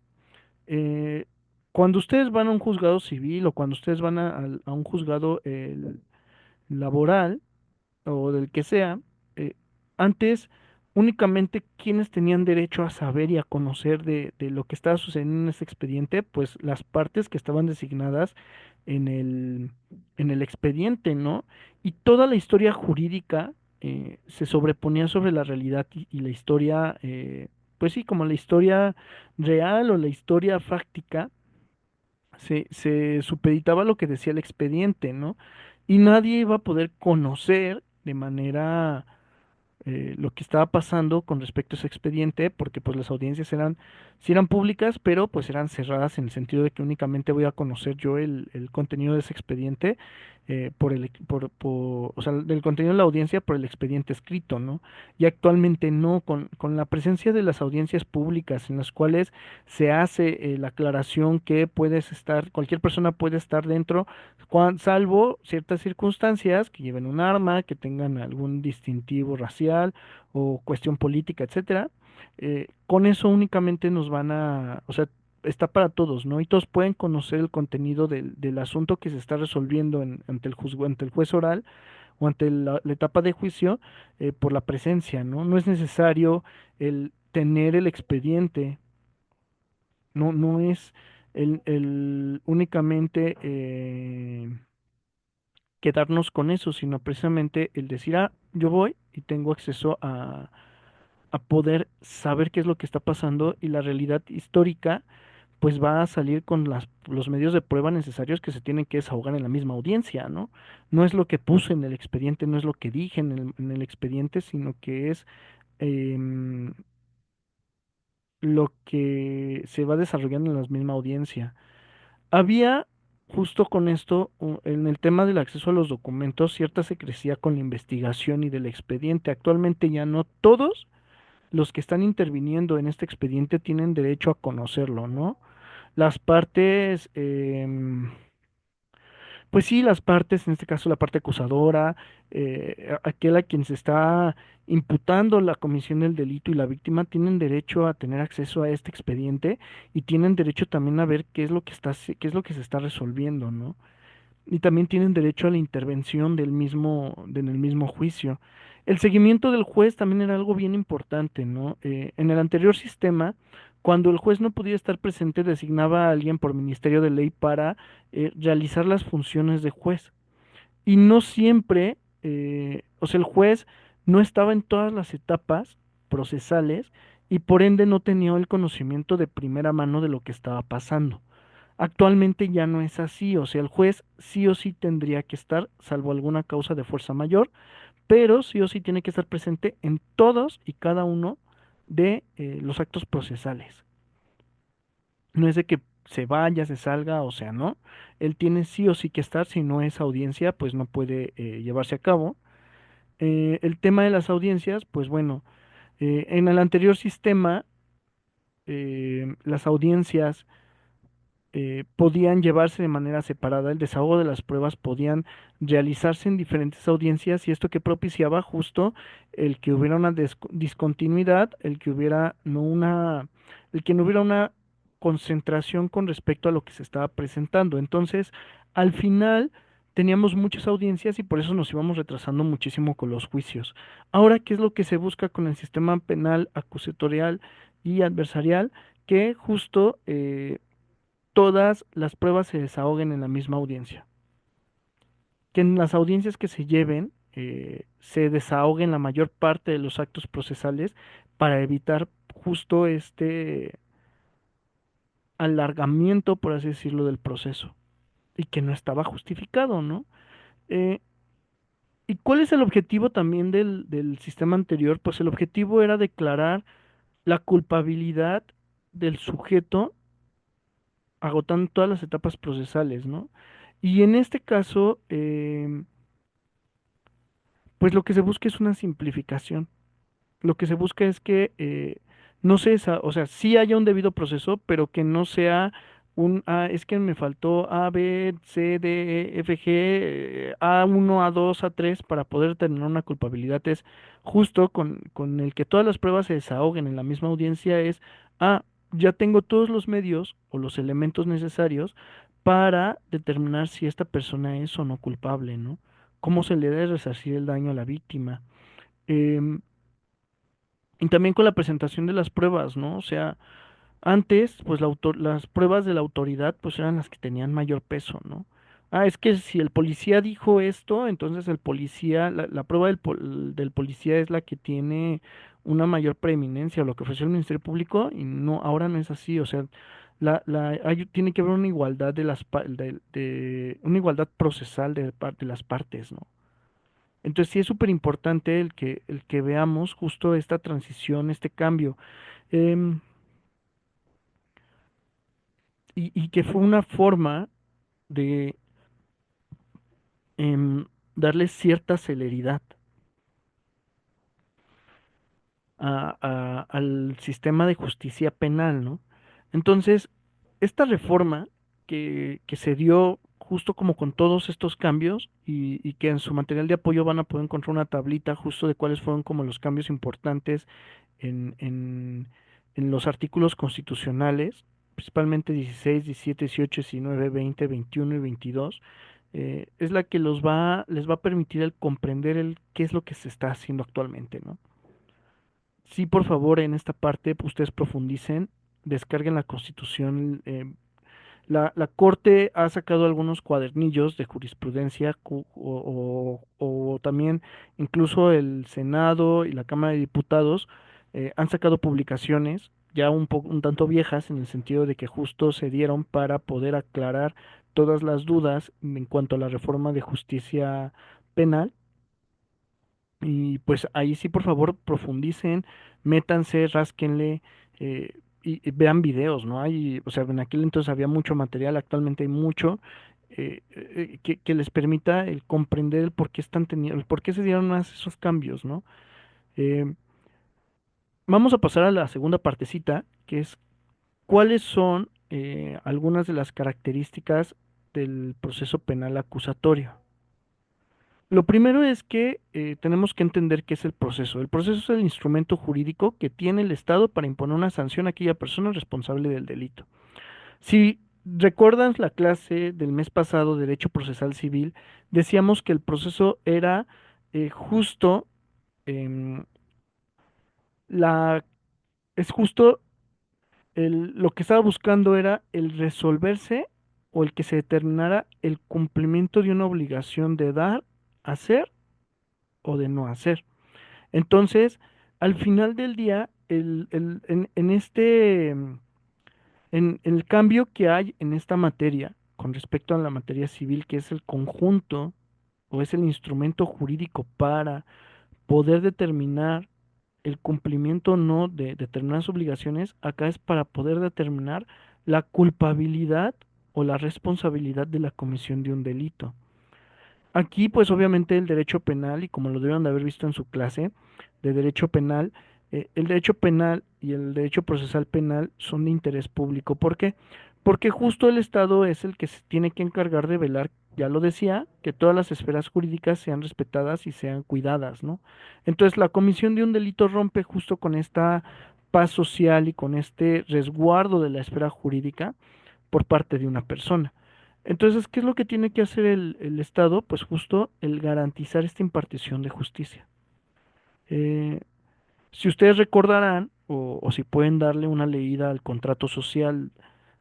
eh, cuando ustedes van a un juzgado civil o cuando ustedes van a un juzgado laboral, o del que sea, eh, antes únicamente quienes tenían derecho a saber y a conocer de lo que estaba sucediendo en ese expediente, pues las partes que estaban designadas en en el expediente, ¿no? Y toda la historia jurídica se sobreponía sobre la realidad y la historia, pues sí, como la historia real o la historia fáctica se supeditaba a lo que decía el expediente, ¿no? Y nadie iba a poder conocer de manera lo que estaba pasando con respecto a ese expediente, porque pues las audiencias eran, sí eran públicas, pero pues eran cerradas en el sentido de que únicamente voy a conocer yo el contenido de ese expediente o sea, del contenido de la audiencia por el expediente escrito, ¿no? Y actualmente no, con la presencia de las audiencias públicas en las cuales se hace la aclaración que puedes estar, cualquier persona puede estar dentro, salvo ciertas circunstancias que lleven un arma, que tengan algún distintivo racial o cuestión política, etcétera. Con eso únicamente nos van o sea, está para todos, ¿no? Y todos pueden conocer el contenido del asunto que se está resolviendo ante ante el juez oral o ante la etapa de juicio por la presencia, ¿no? No es necesario el tener el expediente, no es el únicamente quedarnos con eso, sino precisamente el decir, ah, yo voy y tengo acceso a poder saber qué es lo que está pasando y la realidad histórica, pues va a salir con los medios de prueba necesarios que se tienen que desahogar en la misma audiencia, ¿no? No es lo que puse en el expediente, no es lo que dije en el expediente, sino que es em, lo que se va desarrollando en la misma audiencia. Había, justo con esto, en el tema del acceso a los documentos, cierta secrecía con la investigación y del expediente. Actualmente ya no todos los que están interviniendo en este expediente tienen derecho a conocerlo, ¿no? Las partes, pues sí, las partes, en este caso la parte acusadora, aquel a quien se está imputando la comisión del delito y la víctima tienen derecho a tener acceso a este expediente y tienen derecho también a ver qué es lo que qué es lo que se está resolviendo, ¿no? Y también tienen derecho a la intervención en el mismo juicio. El seguimiento del juez también era algo bien importante, ¿no? En el anterior sistema, cuando el juez no podía estar presente, designaba a alguien por Ministerio de Ley para realizar las funciones de juez. Y no siempre, o sea, el juez no estaba en todas las etapas procesales y por ende no tenía el conocimiento de primera mano de lo que estaba pasando. Actualmente ya no es así, o sea, el juez sí o sí tendría que estar, salvo alguna causa de fuerza mayor, pero sí o sí tiene que estar presente en todos y cada uno de los actos procesales. No es de que se vaya, se salga, o sea, no. Él tiene sí o sí que estar, si no es audiencia, pues no puede llevarse a cabo. El tema de las audiencias, pues bueno, en el anterior sistema, las audiencias podían llevarse de manera separada, el desahogo de las pruebas podían realizarse en diferentes audiencias y esto que propiciaba justo el que hubiera una discontinuidad, el que no hubiera una concentración con respecto a lo que se estaba presentando. Entonces, al final teníamos muchas audiencias y por eso nos íbamos retrasando muchísimo con los juicios. Ahora, ¿qué es lo que se busca con el sistema penal acusatorial y adversarial? Que justo todas las pruebas se desahoguen en la misma audiencia. Que en las audiencias que se lleven se desahoguen la mayor parte de los actos procesales para evitar justo este alargamiento, por así decirlo, del proceso y que no estaba justificado, ¿no? Eh, ¿Y cuál es el objetivo también del sistema anterior? Pues el objetivo era declarar la culpabilidad del sujeto agotando todas las etapas procesales, ¿no? Y en este caso, pues lo que se busca es una simplificación. Lo que se busca es que no se, o sea, sí haya un debido proceso, pero que no sea es que me faltó A, B, C, D, E, F, G, A1, A2, A3 para poder tener una culpabilidad. Es justo con el que todas las pruebas se desahoguen en la misma audiencia, es, ya tengo todos los medios o los elementos necesarios para determinar si esta persona es o no culpable, ¿no? ¿Cómo se le debe resarcir el daño a la víctima? Em, y también con la presentación de las pruebas, ¿no? O sea, antes, pues las pruebas de la autoridad, pues eran las que tenían mayor peso, ¿no? Es que si el policía dijo esto, entonces el policía, la prueba del policía es la que tiene una mayor preeminencia, o lo que ofreció el Ministerio Público, y no, ahora no es así, o sea, tiene que haber una igualdad una igualdad procesal de las partes, ¿no? Entonces sí es súper importante el que veamos justo esta transición, este cambio. Em, y que fue una forma de darle cierta celeridad al sistema de justicia penal, ¿no? Entonces, esta reforma que se dio justo como con todos estos cambios y que en su material de apoyo van a poder encontrar una tablita justo de cuáles fueron como los cambios importantes en, en, en los artículos constitucionales, principalmente 16, 17, 18, 19, 20, 21 y 22, es la que les va a permitir el comprender qué es lo que se está haciendo actualmente, ¿no? Sí, por favor, en esta parte pues, ustedes profundicen, descarguen la Constitución. La Corte ha sacado algunos cuadernillos de jurisprudencia o también incluso el Senado y la Cámara de Diputados han sacado publicaciones ya un tanto viejas en el sentido de que justo se dieron para poder aclarar todas las dudas en cuanto a la reforma de justicia penal. Y pues ahí sí, por favor, profundicen, métanse, rásquenle y vean videos, ¿no? O sea, en aquel entonces había mucho material, actualmente hay mucho que les permita el comprender el por qué están teniendo, el por qué se dieron más esos cambios, ¿no? Eh, Vamos a pasar a la segunda partecita, que es cuáles son algunas de las características del proceso penal acusatorio. Lo primero es que tenemos que entender qué es el proceso. El proceso es el instrumento jurídico que tiene el Estado para imponer una sanción a aquella persona responsable del delito. Si recuerdas la clase del mes pasado, Derecho Procesal Civil, decíamos que el proceso era justo, em, la, es justo lo que estaba buscando era el resolverse o el que se determinara el cumplimiento de una obligación de dar, hacer o de no hacer. Entonces, al final del día, en el cambio que hay en esta materia con respecto a la materia civil, que es el conjunto o es el instrumento jurídico para poder determinar el cumplimiento o no de determinadas obligaciones, acá es para poder determinar la culpabilidad o la responsabilidad de la comisión de un delito. Aquí, pues obviamente el derecho penal, y como lo debieron de haber visto en su clase de derecho penal, el derecho penal y el derecho procesal penal son de interés público. ¿Por qué? Porque justo el Estado es el que se tiene que encargar de velar, ya lo decía, que todas las esferas jurídicas sean respetadas y sean cuidadas, ¿no? Entonces, la comisión de un delito rompe justo con esta paz social y con este resguardo de la esfera jurídica por parte de una persona. Entonces, ¿qué es lo que tiene que hacer el Estado? Pues justo el garantizar esta impartición de justicia. Eh, si ustedes recordarán, o si pueden darle una leída al contrato social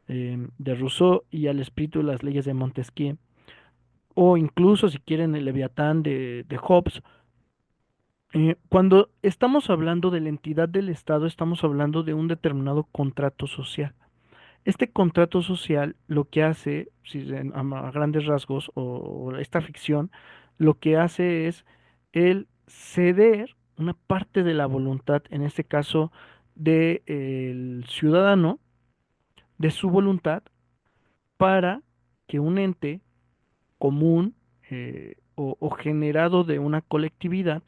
de Rousseau y al espíritu de las leyes de Montesquieu, o incluso si quieren el Leviatán de Hobbes, cuando estamos hablando de la entidad del Estado, estamos hablando de un determinado contrato social. Este contrato social lo que hace, a grandes rasgos, o esta ficción, lo que hace es el ceder una parte de la voluntad, en este caso del ciudadano, de su voluntad, para que un ente común o generado de una colectividad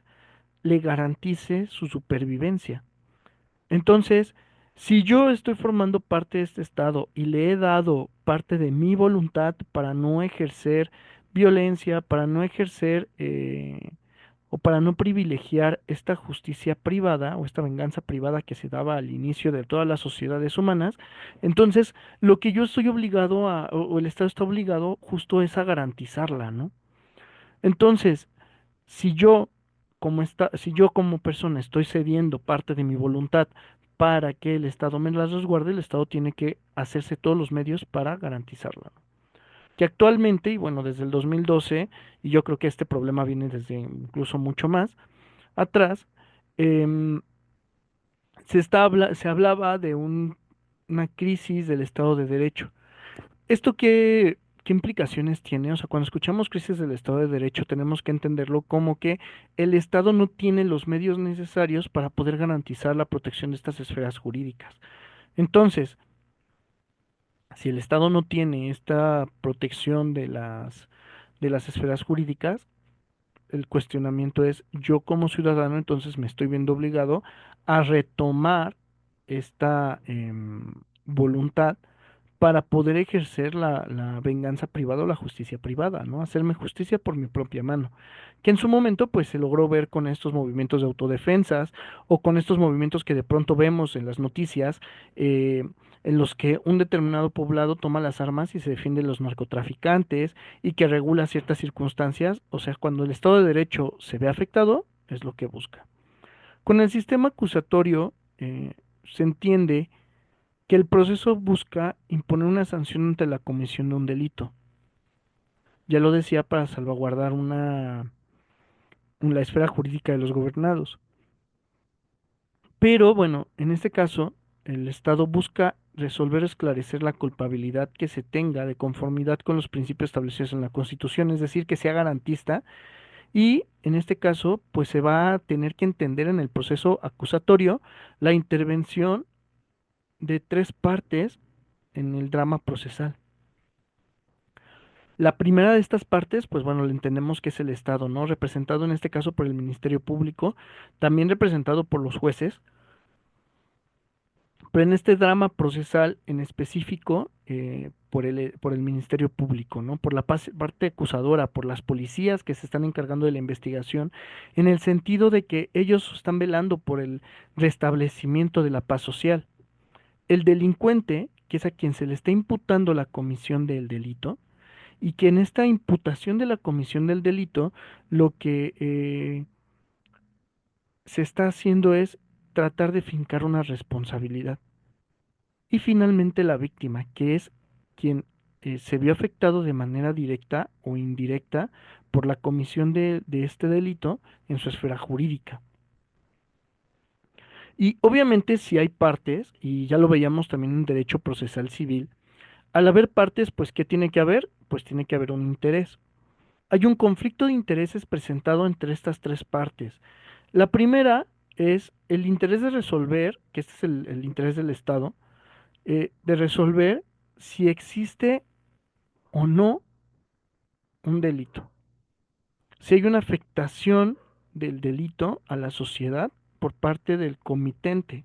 le garantice su supervivencia. Entonces, Si yo estoy formando parte de este Estado y le he dado parte de mi voluntad para no ejercer violencia, para no ejercer o para no privilegiar esta justicia privada o esta venganza privada que se daba al inicio de todas las sociedades humanas, entonces lo que yo estoy obligado o el Estado está obligado justo es a garantizarla, ¿no? Entonces, si yo si yo como persona estoy cediendo parte de mi voluntad para que el Estado me las resguarde, el Estado tiene que hacerse todos los medios para garantizarla. Que actualmente, y bueno, desde el 2012, y yo creo que este problema viene desde incluso mucho más atrás, em, se hablaba de una crisis del Estado de Derecho. ¿Esto qué implicaciones tiene? O sea, cuando escuchamos crisis del Estado de Derecho, tenemos que entenderlo como que el Estado no tiene los medios necesarios para poder garantizar la protección de estas esferas jurídicas. Entonces, si el Estado no tiene esta protección de las esferas jurídicas, el cuestionamiento es, yo como ciudadano entonces me estoy viendo obligado a retomar esta voluntad para poder ejercer la venganza privada o la justicia privada, ¿no? Hacerme justicia por mi propia mano. Que en su momento, pues, se logró ver con estos movimientos de autodefensas o con estos movimientos que de pronto vemos en las noticias, eh, en los que un determinado poblado toma las armas y se defiende de los narcotraficantes y que regula ciertas circunstancias. O sea, cuando el Estado de Derecho se ve afectado, es lo que busca. Con el sistema acusatorio, se entiende que el proceso busca imponer una sanción ante la comisión de un delito. Ya lo decía, para salvaguardar la esfera jurídica de los gobernados. Pero bueno, en este caso, el Estado busca resolver o esclarecer la culpabilidad que se tenga de conformidad con los principios establecidos en la Constitución, es decir, que sea garantista y en este caso, pues se va a tener que entender en el proceso acusatorio la intervención de tres partes en el drama procesal. La primera de estas partes, pues bueno, le entendemos que es el Estado, ¿no? Representado en este caso por el Ministerio Público, también representado por los jueces, pero en este drama procesal en específico, por el Ministerio Público, ¿no? Por la parte acusadora, por las policías que se están encargando de la investigación, en el sentido de que ellos están velando por el restablecimiento de la paz social. El delincuente, que es a quien se le está imputando la comisión del delito, y que en esta imputación de la comisión del delito lo que se está haciendo es tratar de fincar una responsabilidad. Y finalmente la víctima, que es quien se vio afectado de manera directa o indirecta por la comisión de este delito en su esfera jurídica. Y obviamente si hay partes, y ya lo veíamos también en derecho procesal civil, al haber partes, pues ¿qué tiene que haber? Pues tiene que haber un interés. Hay un conflicto de intereses presentado entre estas tres partes. La primera es el interés de resolver, que este es el interés del Estado, de resolver si existe o no un delito. Si hay una afectación del delito a la sociedad por parte del comitente,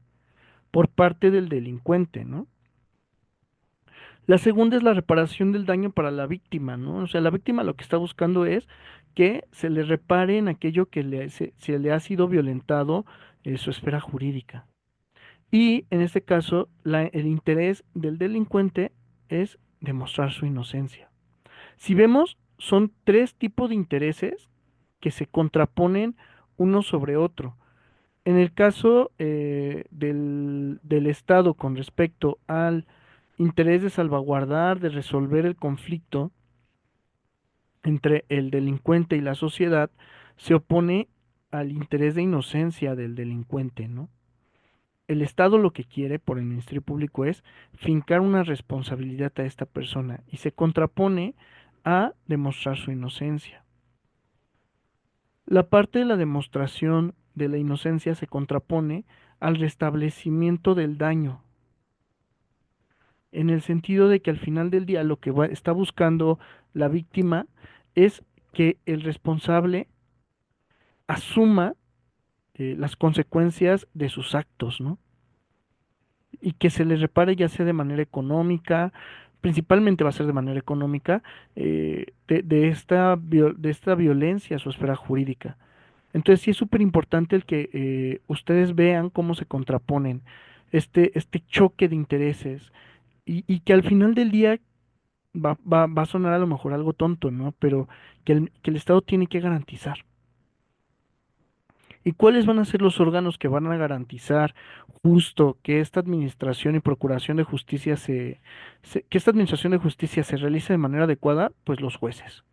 por parte del delincuente, ¿no? La segunda es la reparación del daño para la víctima, ¿no? O sea, la víctima lo que está buscando es que se le repare en aquello que se le ha sido violentado su esfera jurídica. Y en este caso, el interés del delincuente es demostrar su inocencia. Si vemos, son tres tipos de intereses que se contraponen uno sobre otro. En el caso del Estado con respecto al interés de salvaguardar, de resolver el conflicto entre el delincuente y la sociedad, se opone al interés de inocencia del delincuente, ¿no? El Estado lo que quiere por el Ministerio Público es fincar una responsabilidad a esta persona y se contrapone a demostrar su inocencia. La parte de la demostración de la inocencia se contrapone al restablecimiento del daño, en el sentido de que al final del día lo que está buscando la víctima es que el responsable asuma las consecuencias de sus actos, ¿no? y que se les repare ya sea de manera económica, principalmente va a ser de manera económica, de esta violencia a su esfera jurídica. Entonces sí es súper importante el que ustedes vean cómo se contraponen este choque de intereses y que al final del día va a sonar a lo mejor algo tonto, ¿no? Pero que el Estado tiene que garantizar. ¿Y cuáles van a ser los órganos que van a garantizar justo que esta administración y procuración de justicia que esta administración de justicia se realice de manera adecuada? Pues los jueces.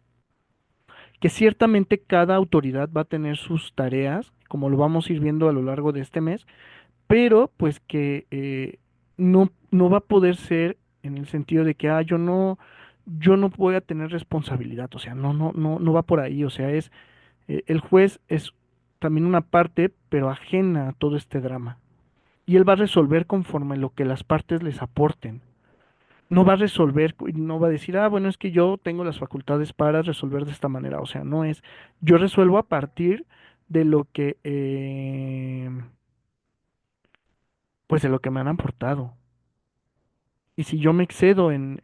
Que ciertamente cada autoridad va a tener sus tareas, como lo vamos a ir viendo a lo largo de este mes, pero pues que no va a poder ser en el sentido de que yo no voy a tener responsabilidad, o sea, no va por ahí, o sea, el juez es también una parte, pero ajena a todo este drama. Y él va a resolver conforme lo que las partes les aporten. No va a resolver, no va a decir, bueno, es que yo tengo las facultades para resolver de esta manera. O sea, no es, yo resuelvo a partir de lo que, pues de lo que me han aportado. Y si yo me excedo en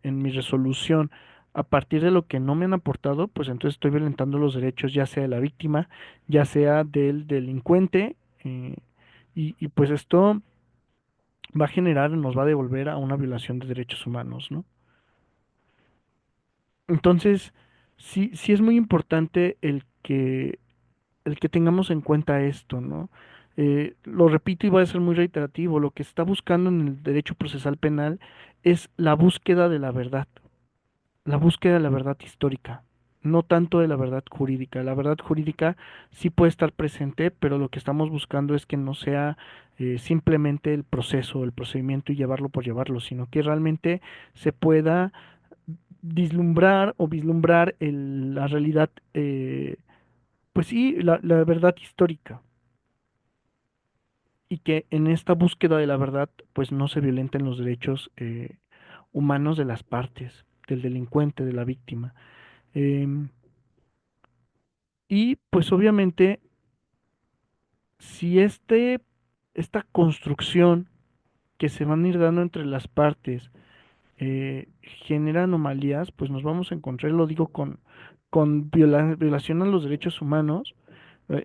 mi resolución a partir de lo que no me han aportado, pues entonces estoy violentando los derechos ya sea de la víctima, ya sea del delincuente, eh, y pues esto va a generar, nos va a devolver a una violación de derechos humanos, ¿no? Entonces, sí es muy importante el que tengamos en cuenta esto, ¿no? Lo repito y voy a ser muy reiterativo, lo que se está buscando en el derecho procesal penal es la búsqueda de la verdad, la búsqueda de la verdad histórica, no tanto de la verdad jurídica. La verdad jurídica sí puede estar presente, pero lo que estamos buscando es que no sea simplemente el proceso, el procedimiento y llevarlo por llevarlo, sino que realmente se pueda vislumbrar la realidad, pues sí, la verdad histórica, y que en esta búsqueda de la verdad, pues no se violenten los derechos humanos de las partes, del delincuente, de la víctima. Em, y pues obviamente, si esta construcción que se van a ir dando entre las partes genera anomalías, pues nos vamos a encontrar, lo digo, con violación a los derechos humanos.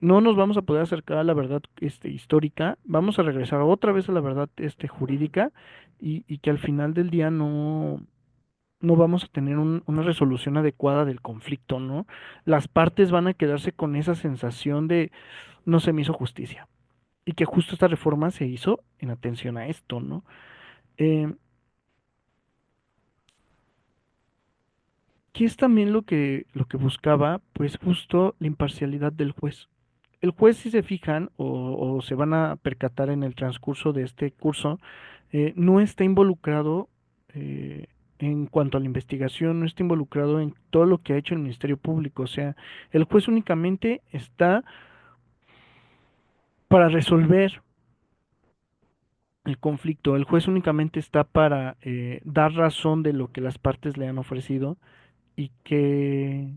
No nos vamos a poder acercar a la verdad histórica, vamos a regresar otra vez a la verdad jurídica, y que al final del día no vamos a tener una resolución adecuada del conflicto, ¿no? Las partes van a quedarse con esa sensación de no se me hizo justicia, y que justo esta reforma se hizo en atención a esto, ¿no? Eh, ¿Qué es también lo que buscaba? Pues justo la imparcialidad del juez. El juez, si se fijan o se van a percatar en el transcurso de este curso, no está involucrado en cuanto a la investigación, no está involucrado en todo lo que ha hecho el Ministerio Público. O sea, el juez únicamente está para resolver el conflicto. El juez únicamente está para dar razón de lo que las partes le han ofrecido, y que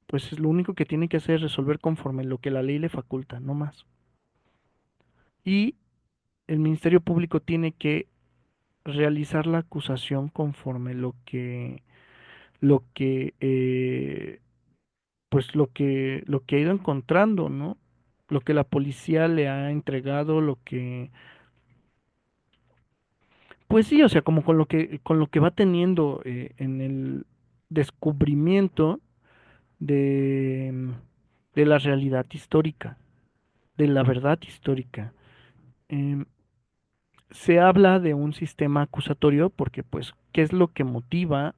pues es lo único que tiene que hacer es resolver conforme lo que la ley le faculta, no más. Y el Ministerio Público tiene que realizar la acusación conforme lo que pues lo que ha ido encontrando, ¿no? Lo que la policía le ha entregado, pues sí, o sea, como con lo que va teniendo en el descubrimiento de la realidad histórica, de la verdad histórica. Em, Se habla de un sistema acusatorio porque, pues, ¿qué es lo que motiva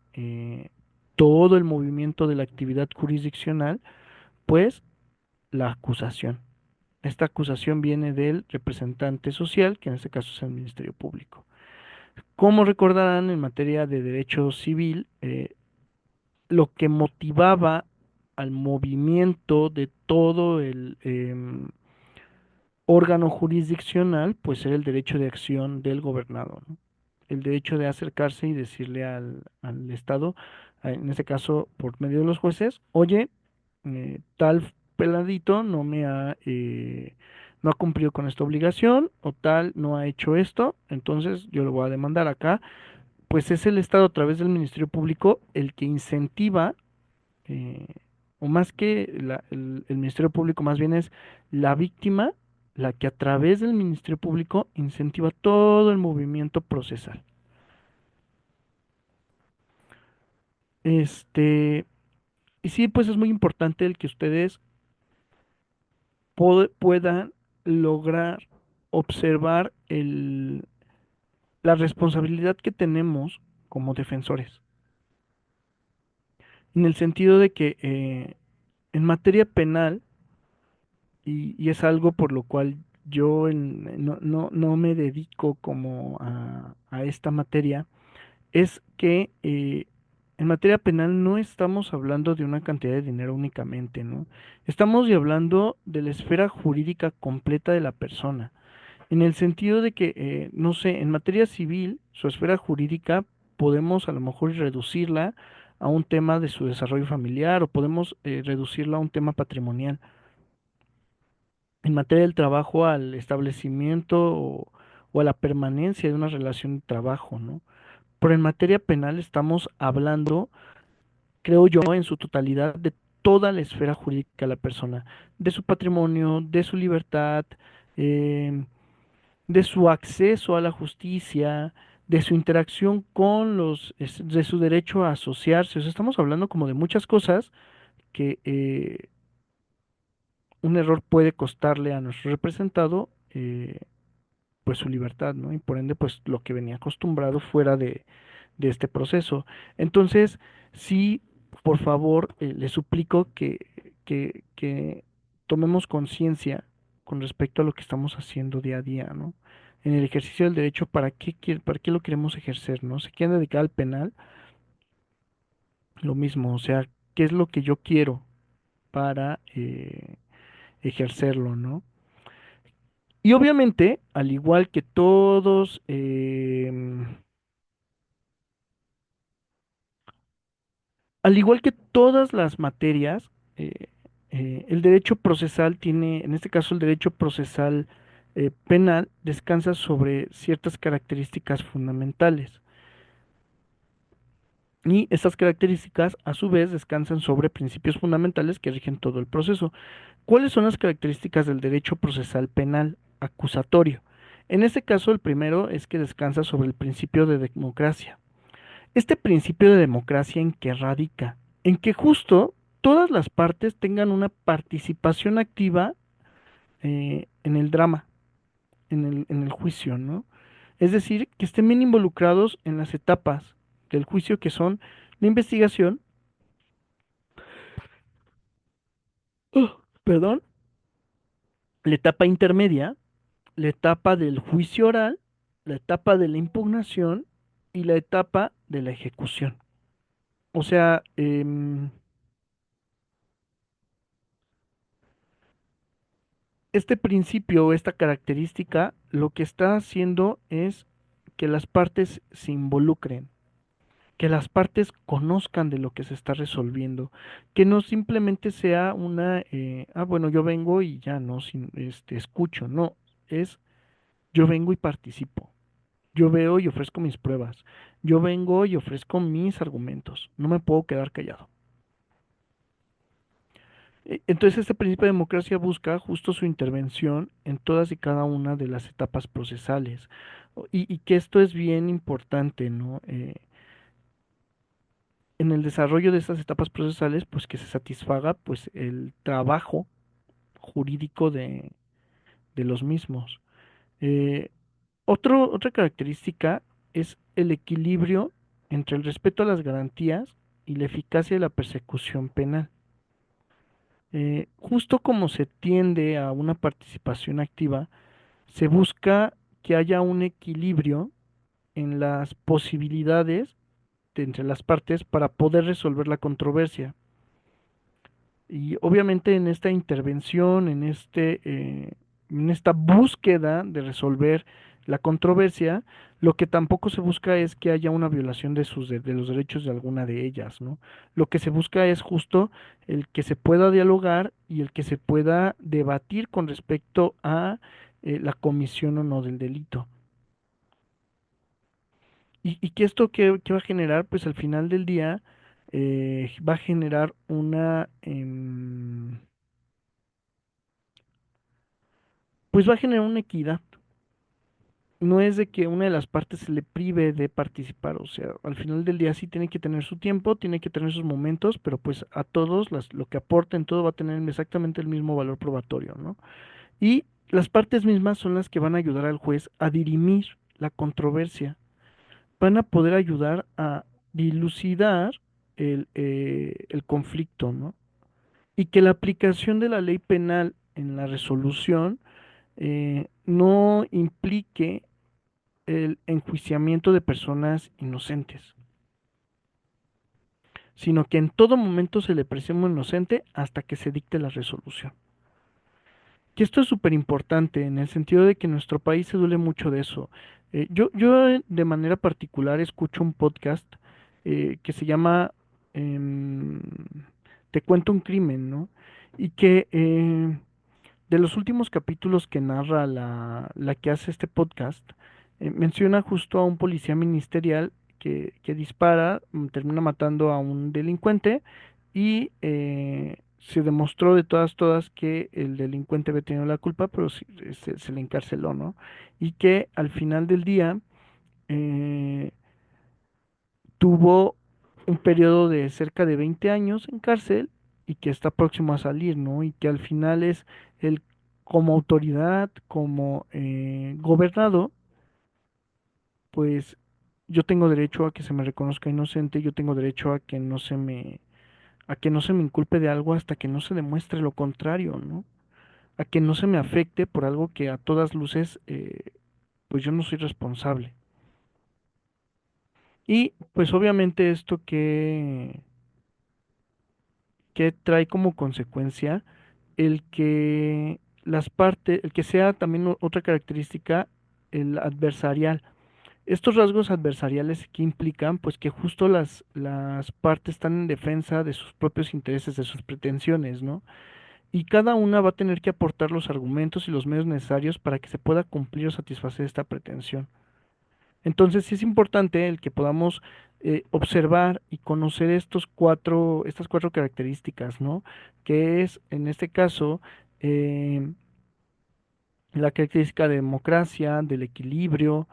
todo el movimiento de la actividad jurisdiccional? Pues la acusación. Esta acusación viene del representante social, que en este caso es el Ministerio Público. Como recordarán, en materia de derecho civil, lo que motivaba al movimiento de todo el órgano jurisdiccional, pues era el derecho de acción del gobernado, ¿no? El derecho de acercarse y decirle al Estado, en este caso por medio de los jueces, oye, tal peladito no ha cumplido con esta obligación o tal, no ha hecho esto, entonces yo lo voy a demandar acá. Pues es el Estado a través del Ministerio Público el que incentiva, eh, o más que el Ministerio Público, más bien es la víctima la que a través del Ministerio Público incentiva todo el movimiento procesal. Este, y sí, pues es muy importante el que ustedes puedan lograr observar la responsabilidad que tenemos como defensores, en el sentido de que en materia penal, y es algo por lo cual yo no me dedico como a esta materia, es que en materia penal no estamos hablando de una cantidad de dinero únicamente, ¿no? Estamos hablando de la esfera jurídica completa de la persona, en el sentido de que, no sé, en materia civil, su esfera jurídica podemos a lo mejor reducirla a un tema de su desarrollo familiar o podemos reducirla a un tema patrimonial. En materia del trabajo, al establecimiento o a la permanencia de una relación de trabajo, ¿no? Pero en materia penal estamos hablando, creo yo, en su totalidad de toda la esfera jurídica de la persona, de su patrimonio, de su libertad, eh, de su acceso a la justicia, de su interacción con de su derecho a asociarse. O sea, estamos hablando como de muchas cosas que un error puede costarle a nuestro representado, pues su libertad, ¿no? Y por ende, pues lo que venía acostumbrado fuera de este proceso. Entonces, sí, por favor, le suplico que tomemos conciencia con respecto a lo que estamos haciendo día a día, ¿no? En el ejercicio del derecho, para qué lo queremos ejercer, ¿no? ¿Se quieren dedicar al penal? Lo mismo, o sea, ¿qué es lo que yo quiero para ejercerlo, ¿no? Y obviamente, al igual que todos, al igual que todas las materias, eh, el derecho procesal tiene, en este caso el derecho procesal penal, descansa sobre ciertas características fundamentales. Y estas características, a su vez, descansan sobre principios fundamentales que rigen todo el proceso. ¿Cuáles son las características del derecho procesal penal acusatorio? En este caso, el primero es que descansa sobre el principio de democracia. Este principio de democracia, ¿en qué radica? En que justo todas las partes tengan una participación activa en el drama, en el juicio, ¿no? Es decir, que estén bien involucrados en las etapas del juicio que son la investigación, perdón, la etapa intermedia, la etapa del juicio oral, la etapa de la impugnación y la etapa de la ejecución. O sea, este principio o esta característica lo que está haciendo es que las partes se involucren, que las partes conozcan de lo que se está resolviendo, que no simplemente sea bueno, yo vengo y ya no, escucho, no, es yo vengo y participo, yo veo y ofrezco mis pruebas, yo vengo y ofrezco mis argumentos, no me puedo quedar callado. Entonces, este principio de democracia busca justo su intervención en todas y cada una de las etapas procesales. Y que esto es bien importante, ¿no? En el desarrollo de estas etapas procesales, pues que se satisfaga pues el trabajo jurídico de los mismos. Eh, otra característica es el equilibrio entre el respeto a las garantías y la eficacia de la persecución penal. Justo como se tiende a una participación activa, se busca que haya un equilibrio en las posibilidades entre las partes para poder resolver la controversia. Y obviamente en esta intervención, en esta búsqueda de resolver la controversia, lo que tampoco se busca es que haya una violación de los derechos de alguna de ellas, ¿no? Lo que se busca es justo el que se pueda dialogar y el que se pueda debatir con respecto a la comisión o no del delito. Y que esto que va a generar, pues al final del día, va a generar pues va a generar una equidad. No es de que una de las partes se le prive de participar, o sea, al final del día sí tiene que tener su tiempo, tiene que tener sus momentos, pero pues a todos lo que aporten todo va a tener exactamente el mismo valor probatorio, ¿no? Y las partes mismas son las que van a ayudar al juez a dirimir la controversia, van a poder ayudar a dilucidar el conflicto, ¿no? Y que la aplicación de la ley penal en la resolución no implique el enjuiciamiento de personas inocentes, sino que en todo momento se le presume inocente hasta que se dicte la resolución. Que esto es súper importante en el sentido de que en nuestro país se duele mucho de eso. De manera particular escucho un podcast que se llama em, Te cuento un crimen, ¿no? Y que de los últimos capítulos que narra la que hace este podcast, menciona justo a un policía ministerial que dispara, termina matando a un delincuente y se demostró de todas que el delincuente había tenido la culpa, pero se le encarceló, ¿no? Y que al final del día eh, tuvo un periodo de cerca de 20 años en cárcel y que está próximo a salir, ¿no? Y que al final es el como autoridad, como gobernado, pues yo tengo derecho a que se me reconozca inocente, yo tengo derecho a que no se me inculpe de algo hasta que no se demuestre lo contrario, ¿no? A que no se me afecte por algo que a todas luces, pues yo no soy responsable. Y pues obviamente esto que trae como consecuencia el que sea también otra característica, el adversarial. Estos rasgos adversariales que implican, pues que justo las partes están en defensa de sus propios intereses, de sus pretensiones, ¿no? Y cada una va a tener que aportar los argumentos y los medios necesarios para que se pueda cumplir o satisfacer esta pretensión. Entonces sí es importante el que podamos observar y conocer estas cuatro características, ¿no? Que es, en este caso, eh, la característica de democracia, del equilibrio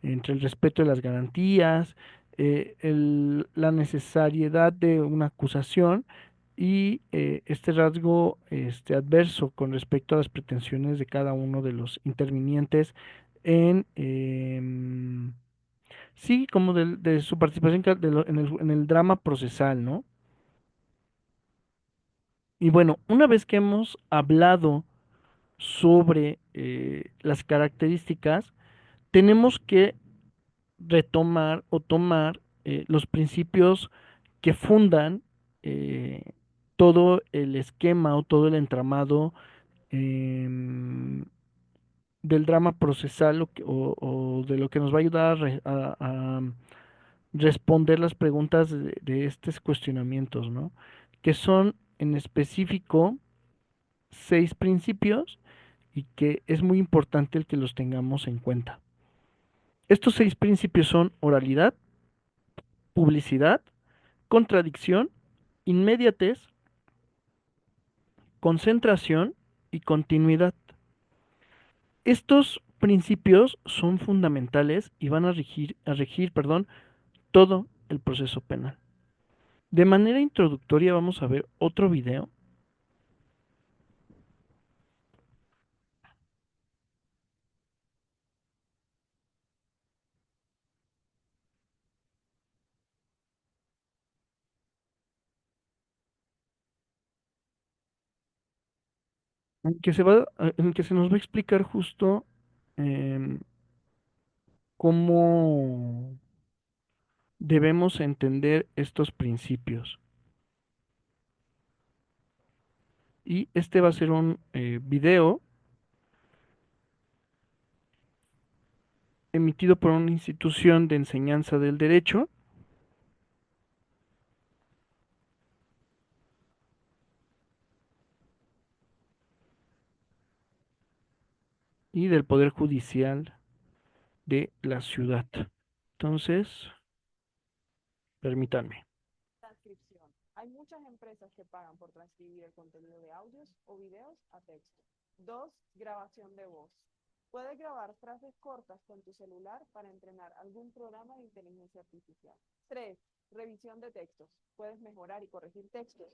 entre el respeto de las garantías, la necesariedad de una acusación y este rasgo adverso con respecto a las pretensiones de cada uno de los intervinientes en, sí, como de su participación en el drama procesal, ¿no? Y bueno, una vez que hemos hablado sobre las características, tenemos que retomar o tomar los principios que fundan eh, todo el esquema o todo el entramado em, del drama procesal o de lo que nos va a ayudar a responder las preguntas de estos cuestionamientos, ¿no? Que son en específico 6 principios y que es muy importante el que los tengamos en cuenta. Estos 6 principios son oralidad, publicidad, contradicción, inmediatez, concentración y continuidad. Estos principios son fundamentales y van perdón, todo el proceso penal. De manera introductoria vamos a ver otro video en el que se nos va a explicar justo em, cómo debemos entender estos principios. Y este va a ser un video emitido por una institución de enseñanza del derecho y del Poder Judicial de la ciudad. Entonces, permítanme. Transcripción. Hay muchas empresas que pagan por transcribir el contenido de audios o videos a texto. 2. Grabación de voz. Puedes grabar frases cortas con tu celular para entrenar algún programa de inteligencia artificial. 3. Revisión de textos. Puedes mejorar y corregir textos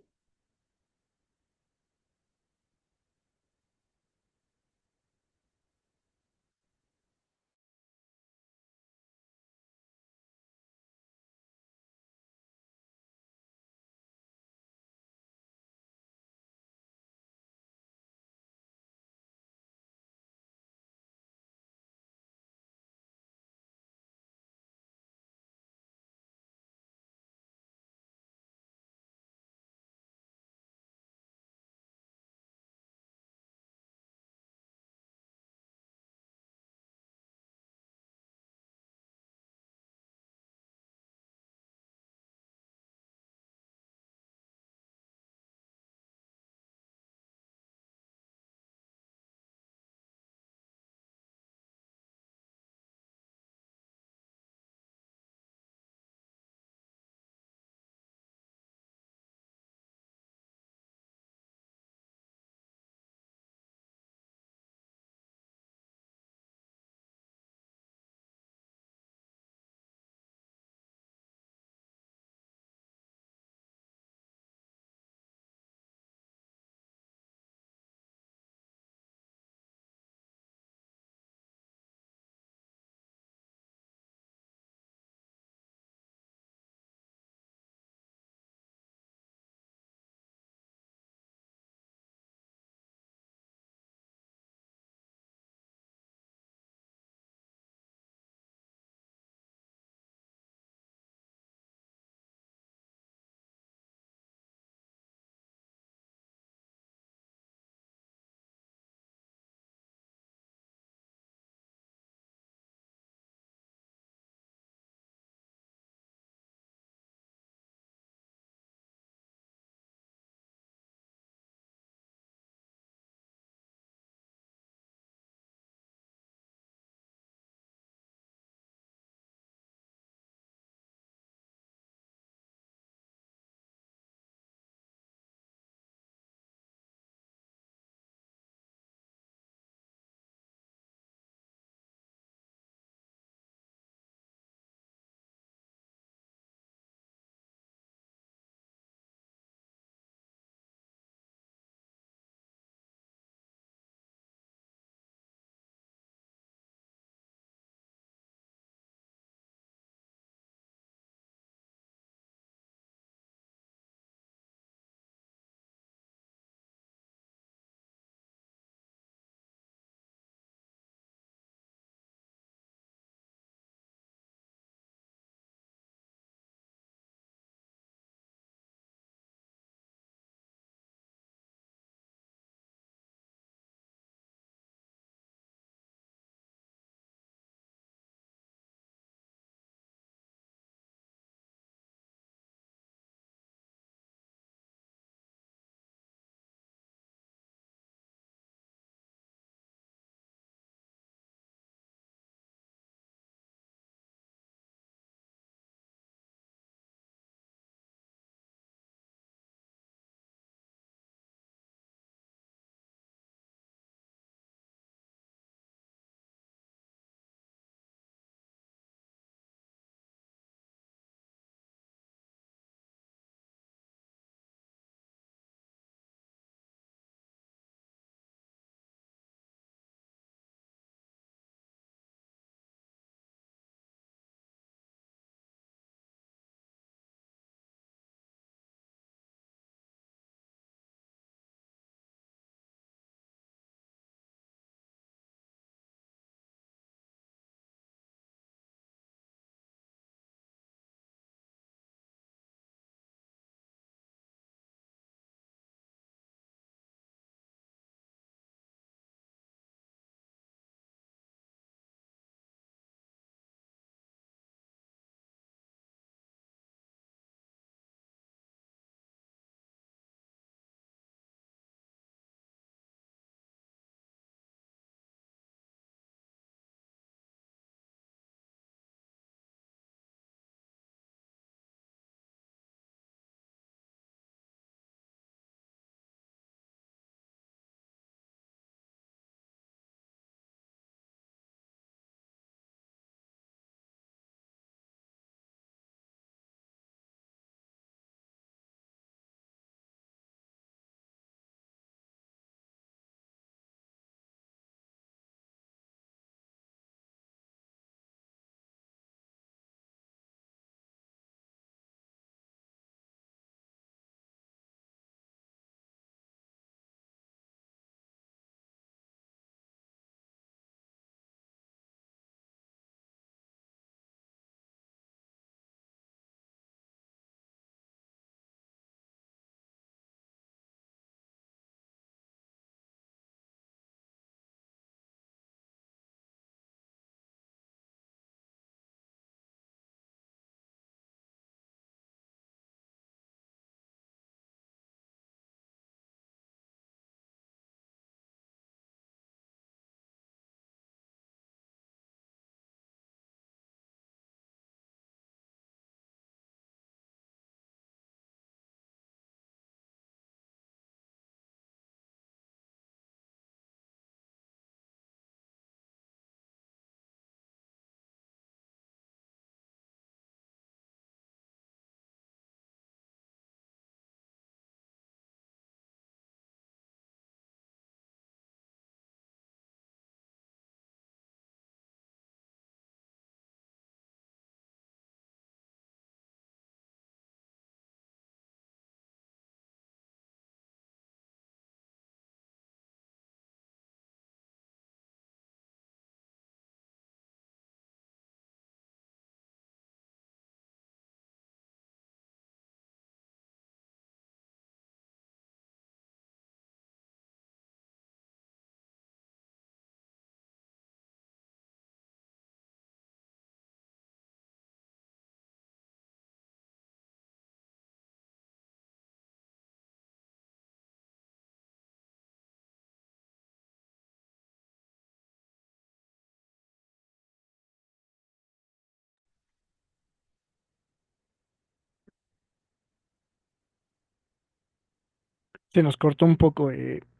Se nos cortó un poco.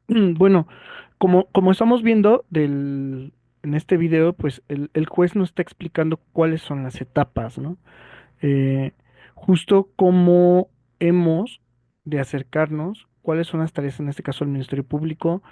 Bueno, como estamos viendo en este video, pues el juez nos está explicando cuáles son las etapas, ¿no? eh, Justo cómo hemos de acercarnos, cuáles son las tareas, en este caso del Ministerio Público,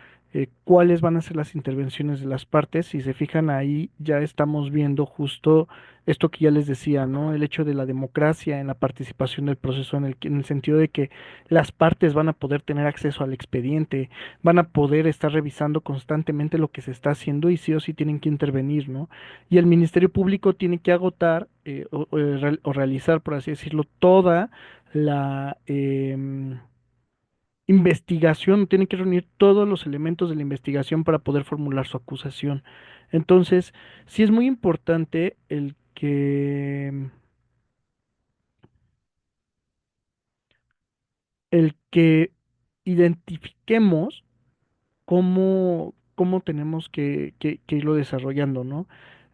cuáles van a ser las intervenciones de las partes. Si se fijan ahí, ya estamos viendo justo esto que ya les decía, ¿no? El hecho de la democracia en la participación del proceso, en el sentido de que las partes van a poder tener acceso al expediente, van a poder estar revisando constantemente lo que se está haciendo y sí o sí tienen que intervenir, ¿no? Y el Ministerio Público tiene que agotar o realizar, por así decirlo, toda la investigación, tiene que reunir todos los elementos de la investigación para poder formular su acusación. Entonces, sí es muy importante el que identifiquemos cómo tenemos que irlo desarrollando, ¿no?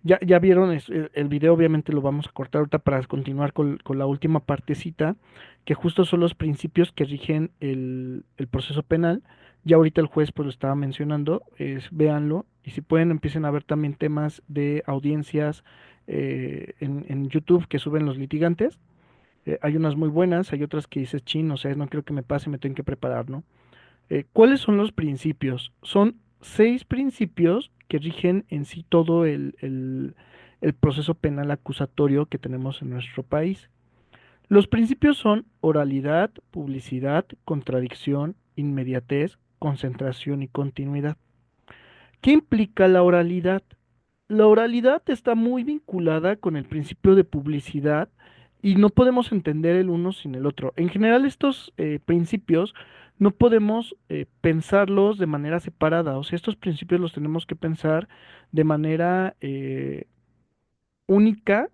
Ya vieron el video, obviamente lo vamos a cortar ahorita para continuar con la última partecita, que justo son los principios que rigen el proceso penal. Ya ahorita el juez pues lo estaba mencionando, véanlo, y si pueden empiecen a ver también temas de audiencias en YouTube que suben los litigantes. Hay unas muy buenas, hay otras que dices, chin, o sea, no creo que me pase, me tengo que preparar, ¿no? ¿Cuáles son los principios? Son 6 principios que rigen en sí todo el proceso penal acusatorio que tenemos en nuestro país. Los principios son oralidad, publicidad, contradicción, inmediatez, concentración y continuidad. ¿Qué implica la oralidad? La oralidad está muy vinculada con el principio de publicidad y no podemos entender el uno sin el otro. En general, estos principios no podemos pensarlos de manera separada. O sea, estos principios los tenemos que pensar de manera única,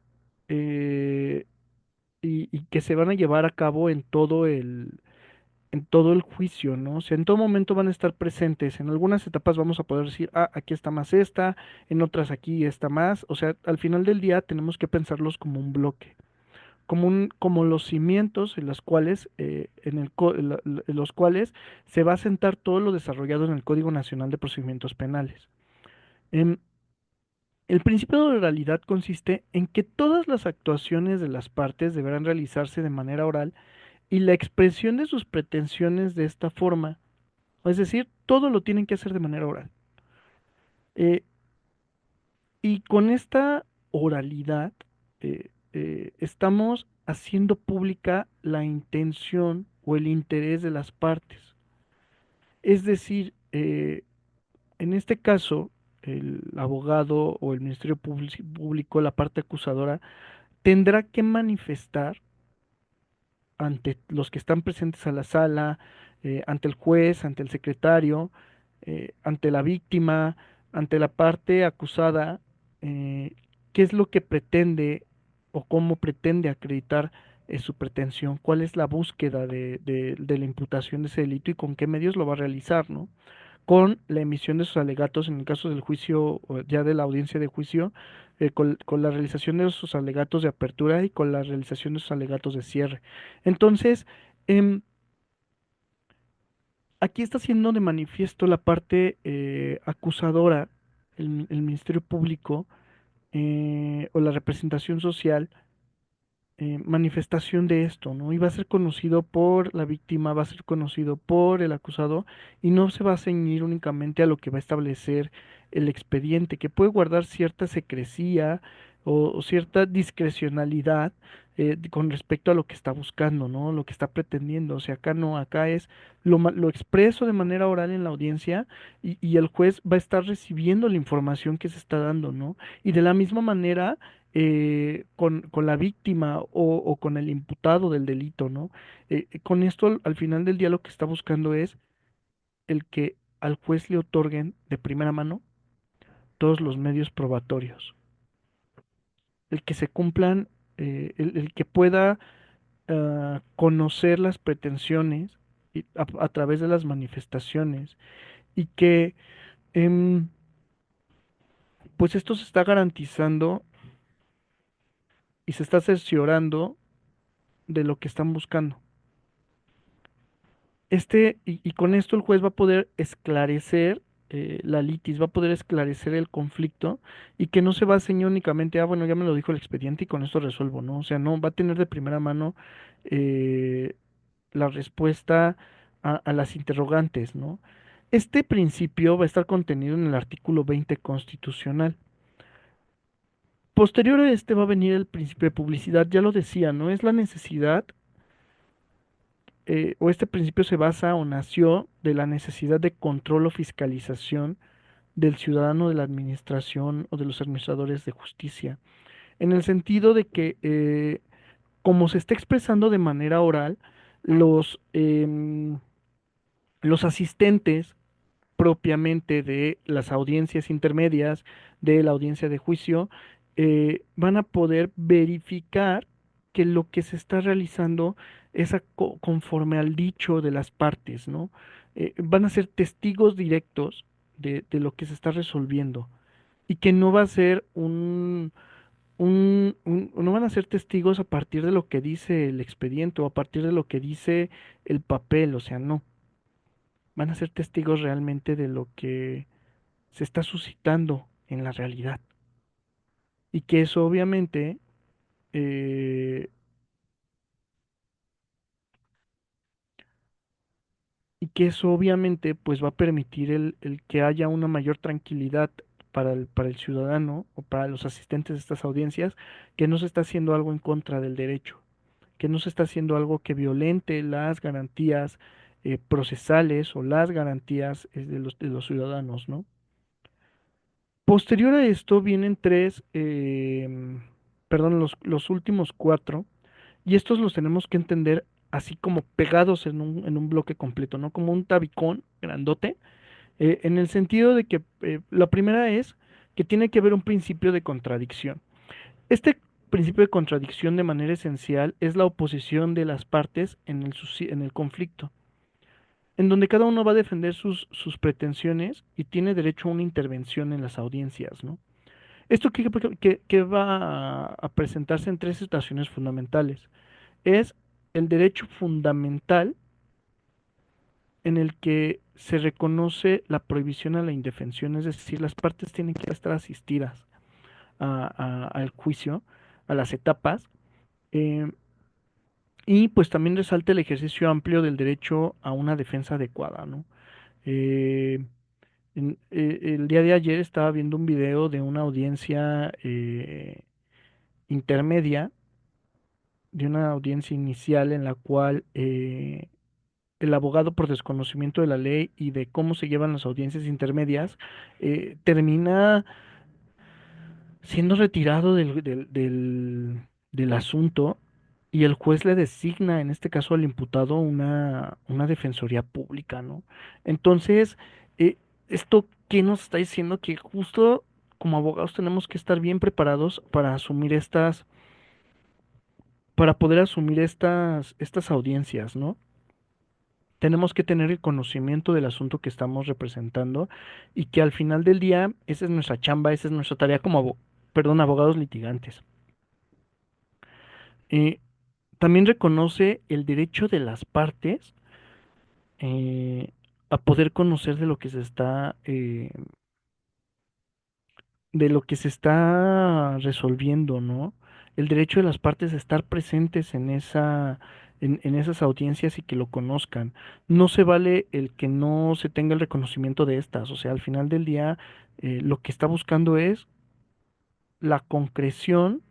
eh, y que se van a llevar a cabo en todo el juicio, ¿no? O sea, en todo momento van a estar presentes. En algunas etapas vamos a poder decir, ah, aquí está más esta, en otras aquí está más. O sea, al final del día tenemos que pensarlos como un bloque, como los cimientos en los cuales, en los cuales se va a sentar todo lo desarrollado en el Código Nacional de Procedimientos Penales. Em, el principio de oralidad consiste en que todas las actuaciones de las partes deberán realizarse de manera oral y la expresión de sus pretensiones de esta forma. Es decir, todo lo tienen que hacer de manera oral. Eh, y con esta oralidad estamos haciendo pública la intención o el interés de las partes. Es decir, en este caso, el abogado o el Ministerio Público, la parte acusadora, tendrá que manifestar ante los que están presentes a la sala, ante el juez, ante el secretario, ante la víctima, ante la parte acusada, eh, qué es lo que pretende o cómo pretende acreditar su pretensión, cuál es la búsqueda de la imputación de ese delito y con qué medios lo va a realizar, ¿no? Con la emisión de sus alegatos en el caso del juicio, o ya de la audiencia de juicio, con la realización de sus alegatos de apertura y con la realización de sus alegatos de cierre. Entonces, em, aquí está haciendo de manifiesto la parte acusadora, el Ministerio Público o la representación social, manifestación de esto, ¿no? Y va a ser conocido por la víctima, va a ser conocido por el acusado y no se va a ceñir únicamente a lo que va a establecer el expediente, que puede guardar cierta secrecía o cierta discrecionalidad con respecto a lo que está buscando, ¿no? Lo que está pretendiendo. O sea, acá no, acá es lo expreso de manera oral en la audiencia y el juez va a estar recibiendo la información que se está dando, ¿no? Y de la misma manera con la víctima o con el imputado del delito, ¿no? Con esto, al final del día, lo que está buscando es el que al juez le otorguen de primera mano todos los medios probatorios, el que se cumplan, el que pueda conocer las pretensiones a través de las manifestaciones y que, em, pues esto se está garantizando y se está cerciorando de lo que están buscando. y con esto el juez va a poder esclarecer la litis, va a poder esclarecer el conflicto y que no se base únicamente, bueno, ya me lo dijo el expediente y con esto resuelvo, ¿no? O sea, no, va a tener de primera mano eh, la respuesta a las interrogantes, ¿no? Este principio va a estar contenido en el artículo 20 constitucional. Posterior a este va a venir el principio de publicidad, ya lo decía, ¿no? Es la necesidad, o este principio se basa o nació de la necesidad de control o fiscalización del ciudadano, de la administración o de los administradores de justicia, en el sentido de que, como se está expresando de manera oral, los, los asistentes propiamente de las audiencias intermedias, de la audiencia de juicio, van a poder verificar que lo que se está realizando es conforme al dicho de las partes, ¿no? Van a ser testigos directos de lo que se está resolviendo y que no va a ser no van a ser testigos a partir de lo que dice el expediente o a partir de lo que dice el papel, o sea, no, van a ser testigos realmente de lo que se está suscitando en la realidad. Y que eso obviamente, eh, pues va a permitir el que haya una mayor tranquilidad para el ciudadano o para los asistentes de estas audiencias, que no se está haciendo algo en contra del derecho, que no se está haciendo algo que violente las garantías procesales o las garantías de los ciudadanos, ¿no? Posterior a esto vienen perdón, los últimos cuatro, y estos los tenemos que entender así como pegados en un bloque completo, ¿no? Como un tabicón grandote, en el sentido de que la primera es que tiene que haber un principio de contradicción. Este principio de contradicción de manera esencial es la oposición de las partes en el conflicto, en donde cada uno va a defender sus pretensiones y tiene derecho a una intervención en las audiencias, ¿no? Esto que va a presentarse en tres situaciones fundamentales. Es el derecho fundamental en el que se reconoce la prohibición a la indefensión, es decir, las partes tienen que estar asistidas al juicio, a las etapas, eh, y pues también resalta el ejercicio amplio del derecho a una defensa adecuada, ¿no? Eh, el día de ayer estaba viendo un video de una audiencia intermedia, de una audiencia inicial en la cual el abogado, por desconocimiento de la ley y de cómo se llevan las audiencias intermedias, termina siendo retirado del asunto y el juez le designa, en este caso al imputado, una defensoría pública, ¿no? Entonces, ¿esto qué nos está diciendo? Que justo como abogados tenemos que estar bien preparados para poder asumir estas audiencias, ¿no? Tenemos que tener el conocimiento del asunto que estamos representando y que al final del día esa es nuestra chamba, esa es nuestra tarea como, perdón, abogados litigantes. Eh, También reconoce el derecho de las partes eh, a poder conocer de lo que se está resolviendo, ¿no? El derecho de las partes a estar presentes en esas audiencias y que lo conozcan. No se vale el que no se tenga el reconocimiento de estas. O sea, al final del día, lo que está buscando es la concreción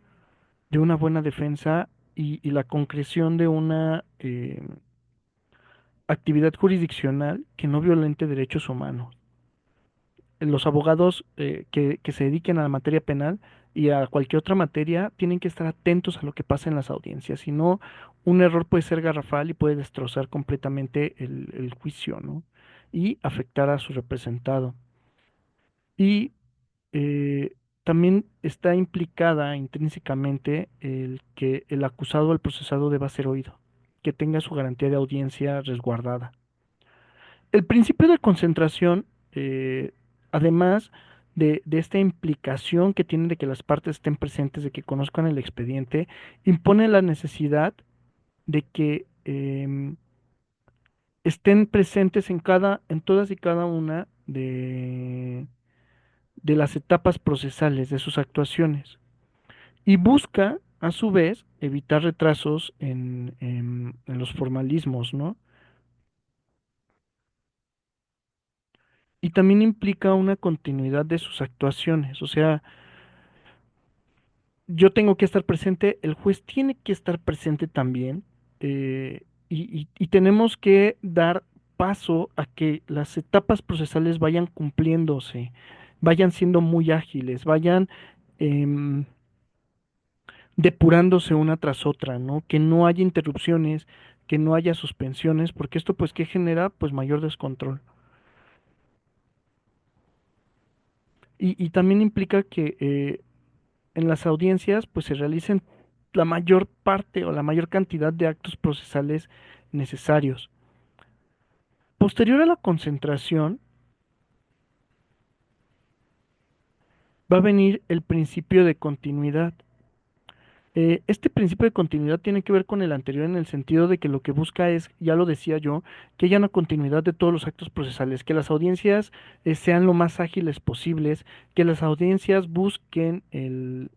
de una buena defensa y la concreción de una actividad jurisdiccional que no violente derechos humanos. Los abogados que se dediquen a la materia penal y a cualquier otra materia tienen que estar atentos a lo que pasa en las audiencias, si no, un error puede ser garrafal y puede destrozar completamente el juicio, ¿no? Y afectar a su representado. Y eh, también está implicada intrínsecamente el que el acusado o el procesado deba ser oído, que tenga su garantía de audiencia resguardada. El principio de concentración, además de esta implicación que tiene de que las partes estén presentes, de que conozcan el expediente, impone la necesidad de que estén presentes en todas y cada una de las etapas procesales de sus actuaciones. Y busca, a su vez, evitar retrasos en los formalismos, ¿no? Y también implica una continuidad de sus actuaciones. O sea, yo tengo que estar presente, el juez tiene que estar presente también, y tenemos que dar paso a que las etapas procesales vayan cumpliéndose, vayan siendo muy ágiles, vayan em, depurándose una tras otra, ¿no? Que no haya interrupciones, que no haya suspensiones, porque esto pues que genera pues mayor descontrol. Y también implica que en las audiencias pues se realicen la mayor parte o la mayor cantidad de actos procesales necesarios. Posterior a la concentración va a venir el principio de continuidad. Este principio de continuidad tiene que ver con el anterior en el sentido de que lo que busca es, ya lo decía yo, que haya una continuidad de todos los actos procesales, que las audiencias sean lo más ágiles posibles, que las audiencias busquen el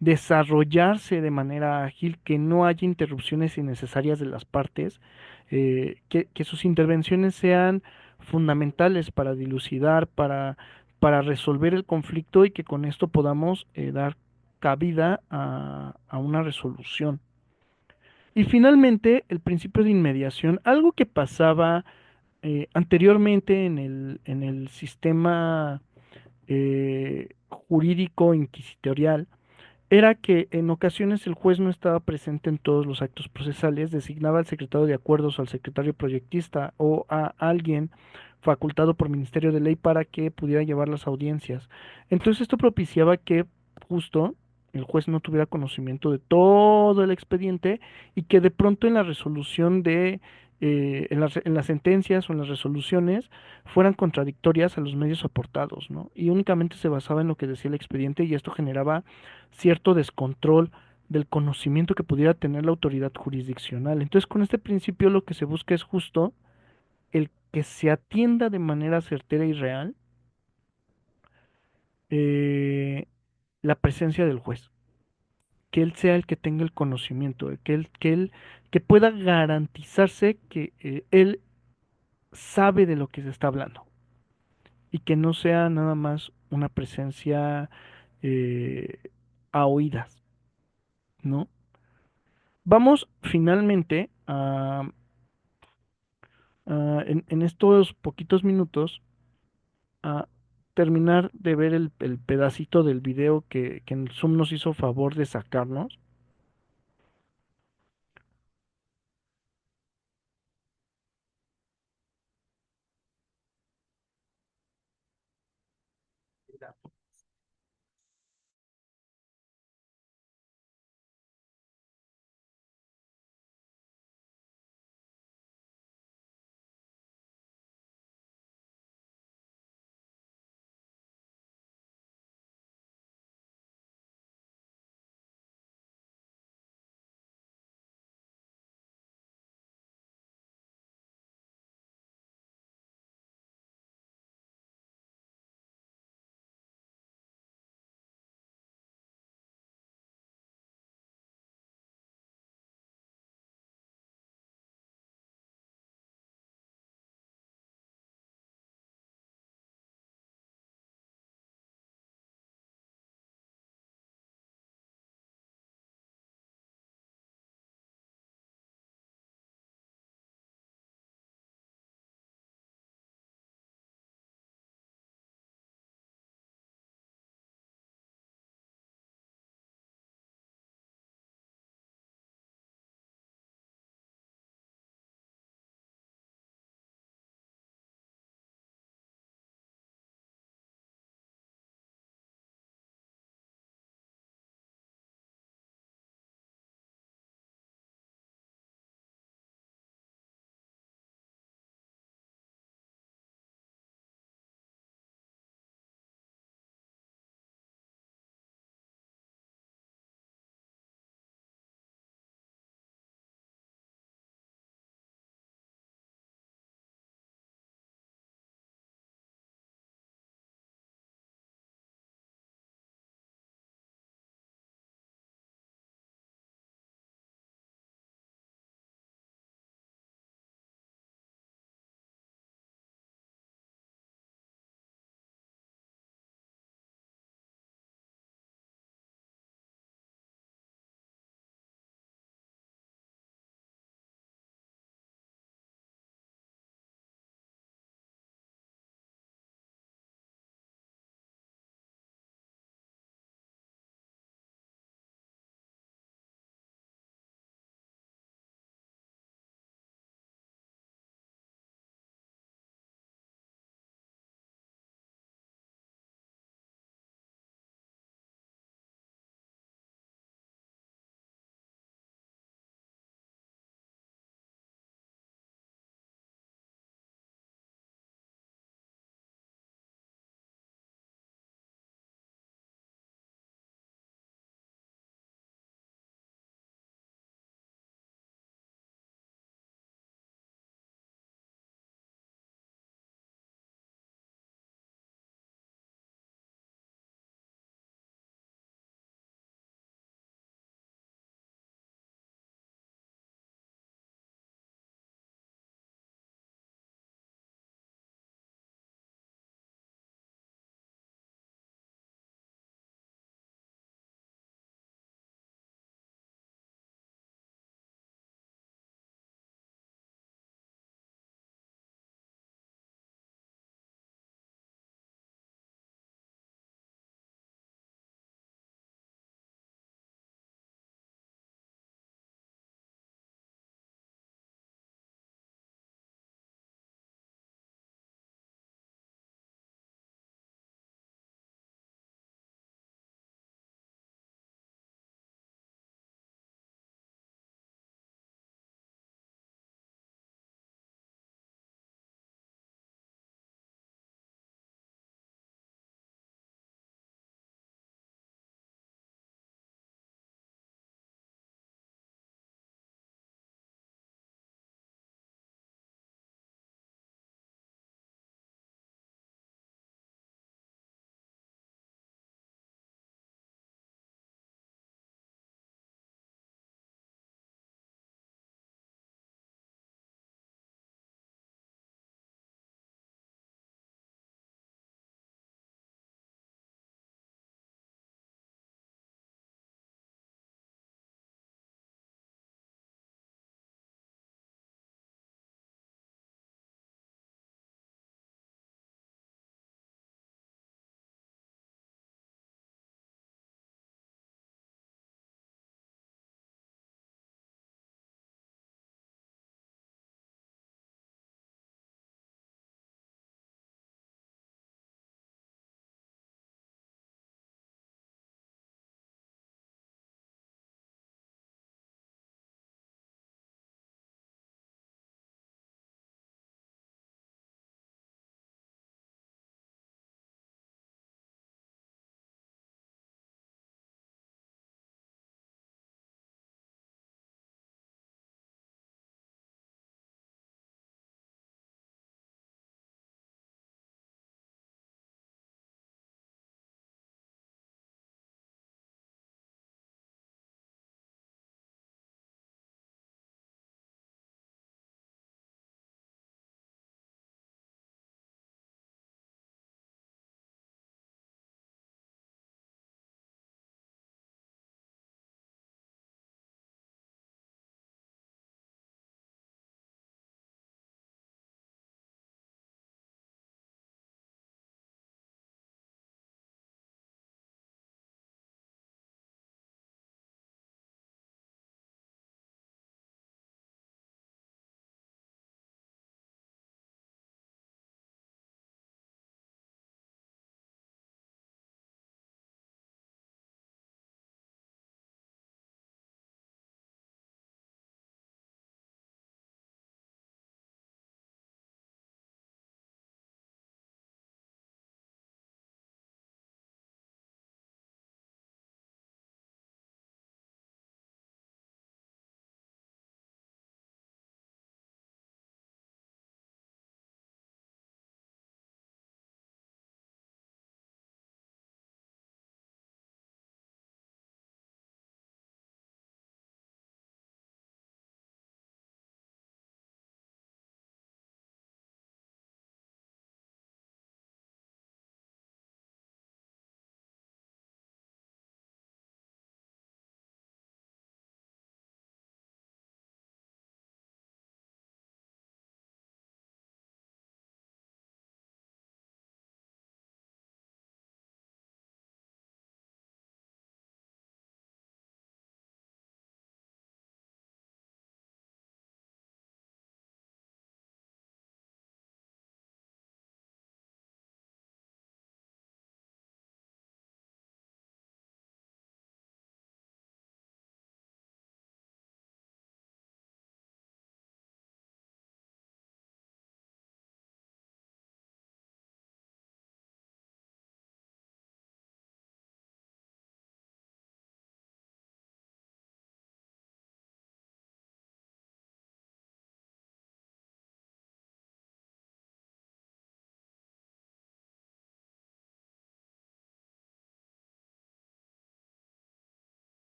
desarrollarse de manera ágil, que no haya interrupciones innecesarias de las partes, que sus intervenciones sean fundamentales para dilucidar, para resolver el conflicto y que con esto podamos dar cabida a una resolución. Y finalmente, el principio de inmediación, algo que pasaba anteriormente en el sistema jurídico inquisitorial, era que en ocasiones el juez no estaba presente en todos los actos procesales, designaba al secretario de acuerdos o al secretario proyectista o a alguien facultado por Ministerio de Ley para que pudiera llevar las audiencias. Entonces esto propiciaba que justo el juez no tuviera conocimiento de todo el expediente y que de pronto en la resolución en las sentencias o en las resoluciones fueran contradictorias a los medios aportados, ¿no? Y únicamente se basaba en lo que decía el expediente y esto generaba cierto descontrol del conocimiento que pudiera tener la autoridad jurisdiccional. Entonces, con este principio lo que se busca es justo el que se atienda de manera certera y real eh, la presencia del juez, que él sea el que tenga el conocimiento, que pueda garantizarse que él sabe de lo que se está hablando y que no sea nada más una presencia eh, a oídas, ¿no? Vamos finalmente en estos poquitos minutos a terminar de ver el pedacito del video que en Zoom nos hizo favor de sacarnos.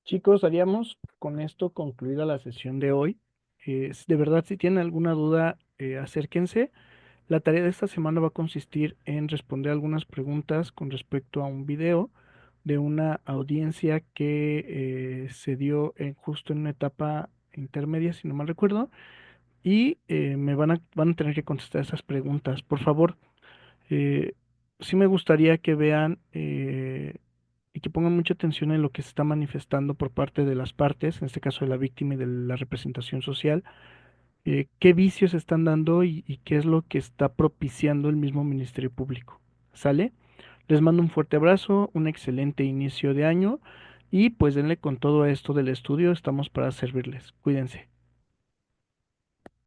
Chicos, haríamos con esto concluida la sesión de hoy. De verdad, si tienen alguna duda, acérquense. La tarea de esta semana va a consistir en responder algunas preguntas con respecto a un video de una audiencia que se dio justo en una etapa intermedia, si no mal recuerdo, y van a tener que contestar esas preguntas. Por favor, eh, sí me gustaría que vean y que pongan mucha atención en lo que se está manifestando por parte de las partes, en este caso de la víctima y de la representación social, qué vicios están dando y qué es lo que está propiciando el mismo Ministerio Público. ¿Sale? Les mando un fuerte abrazo, un excelente inicio de año y pues denle con todo esto del estudio, estamos para servirles. Cuídense.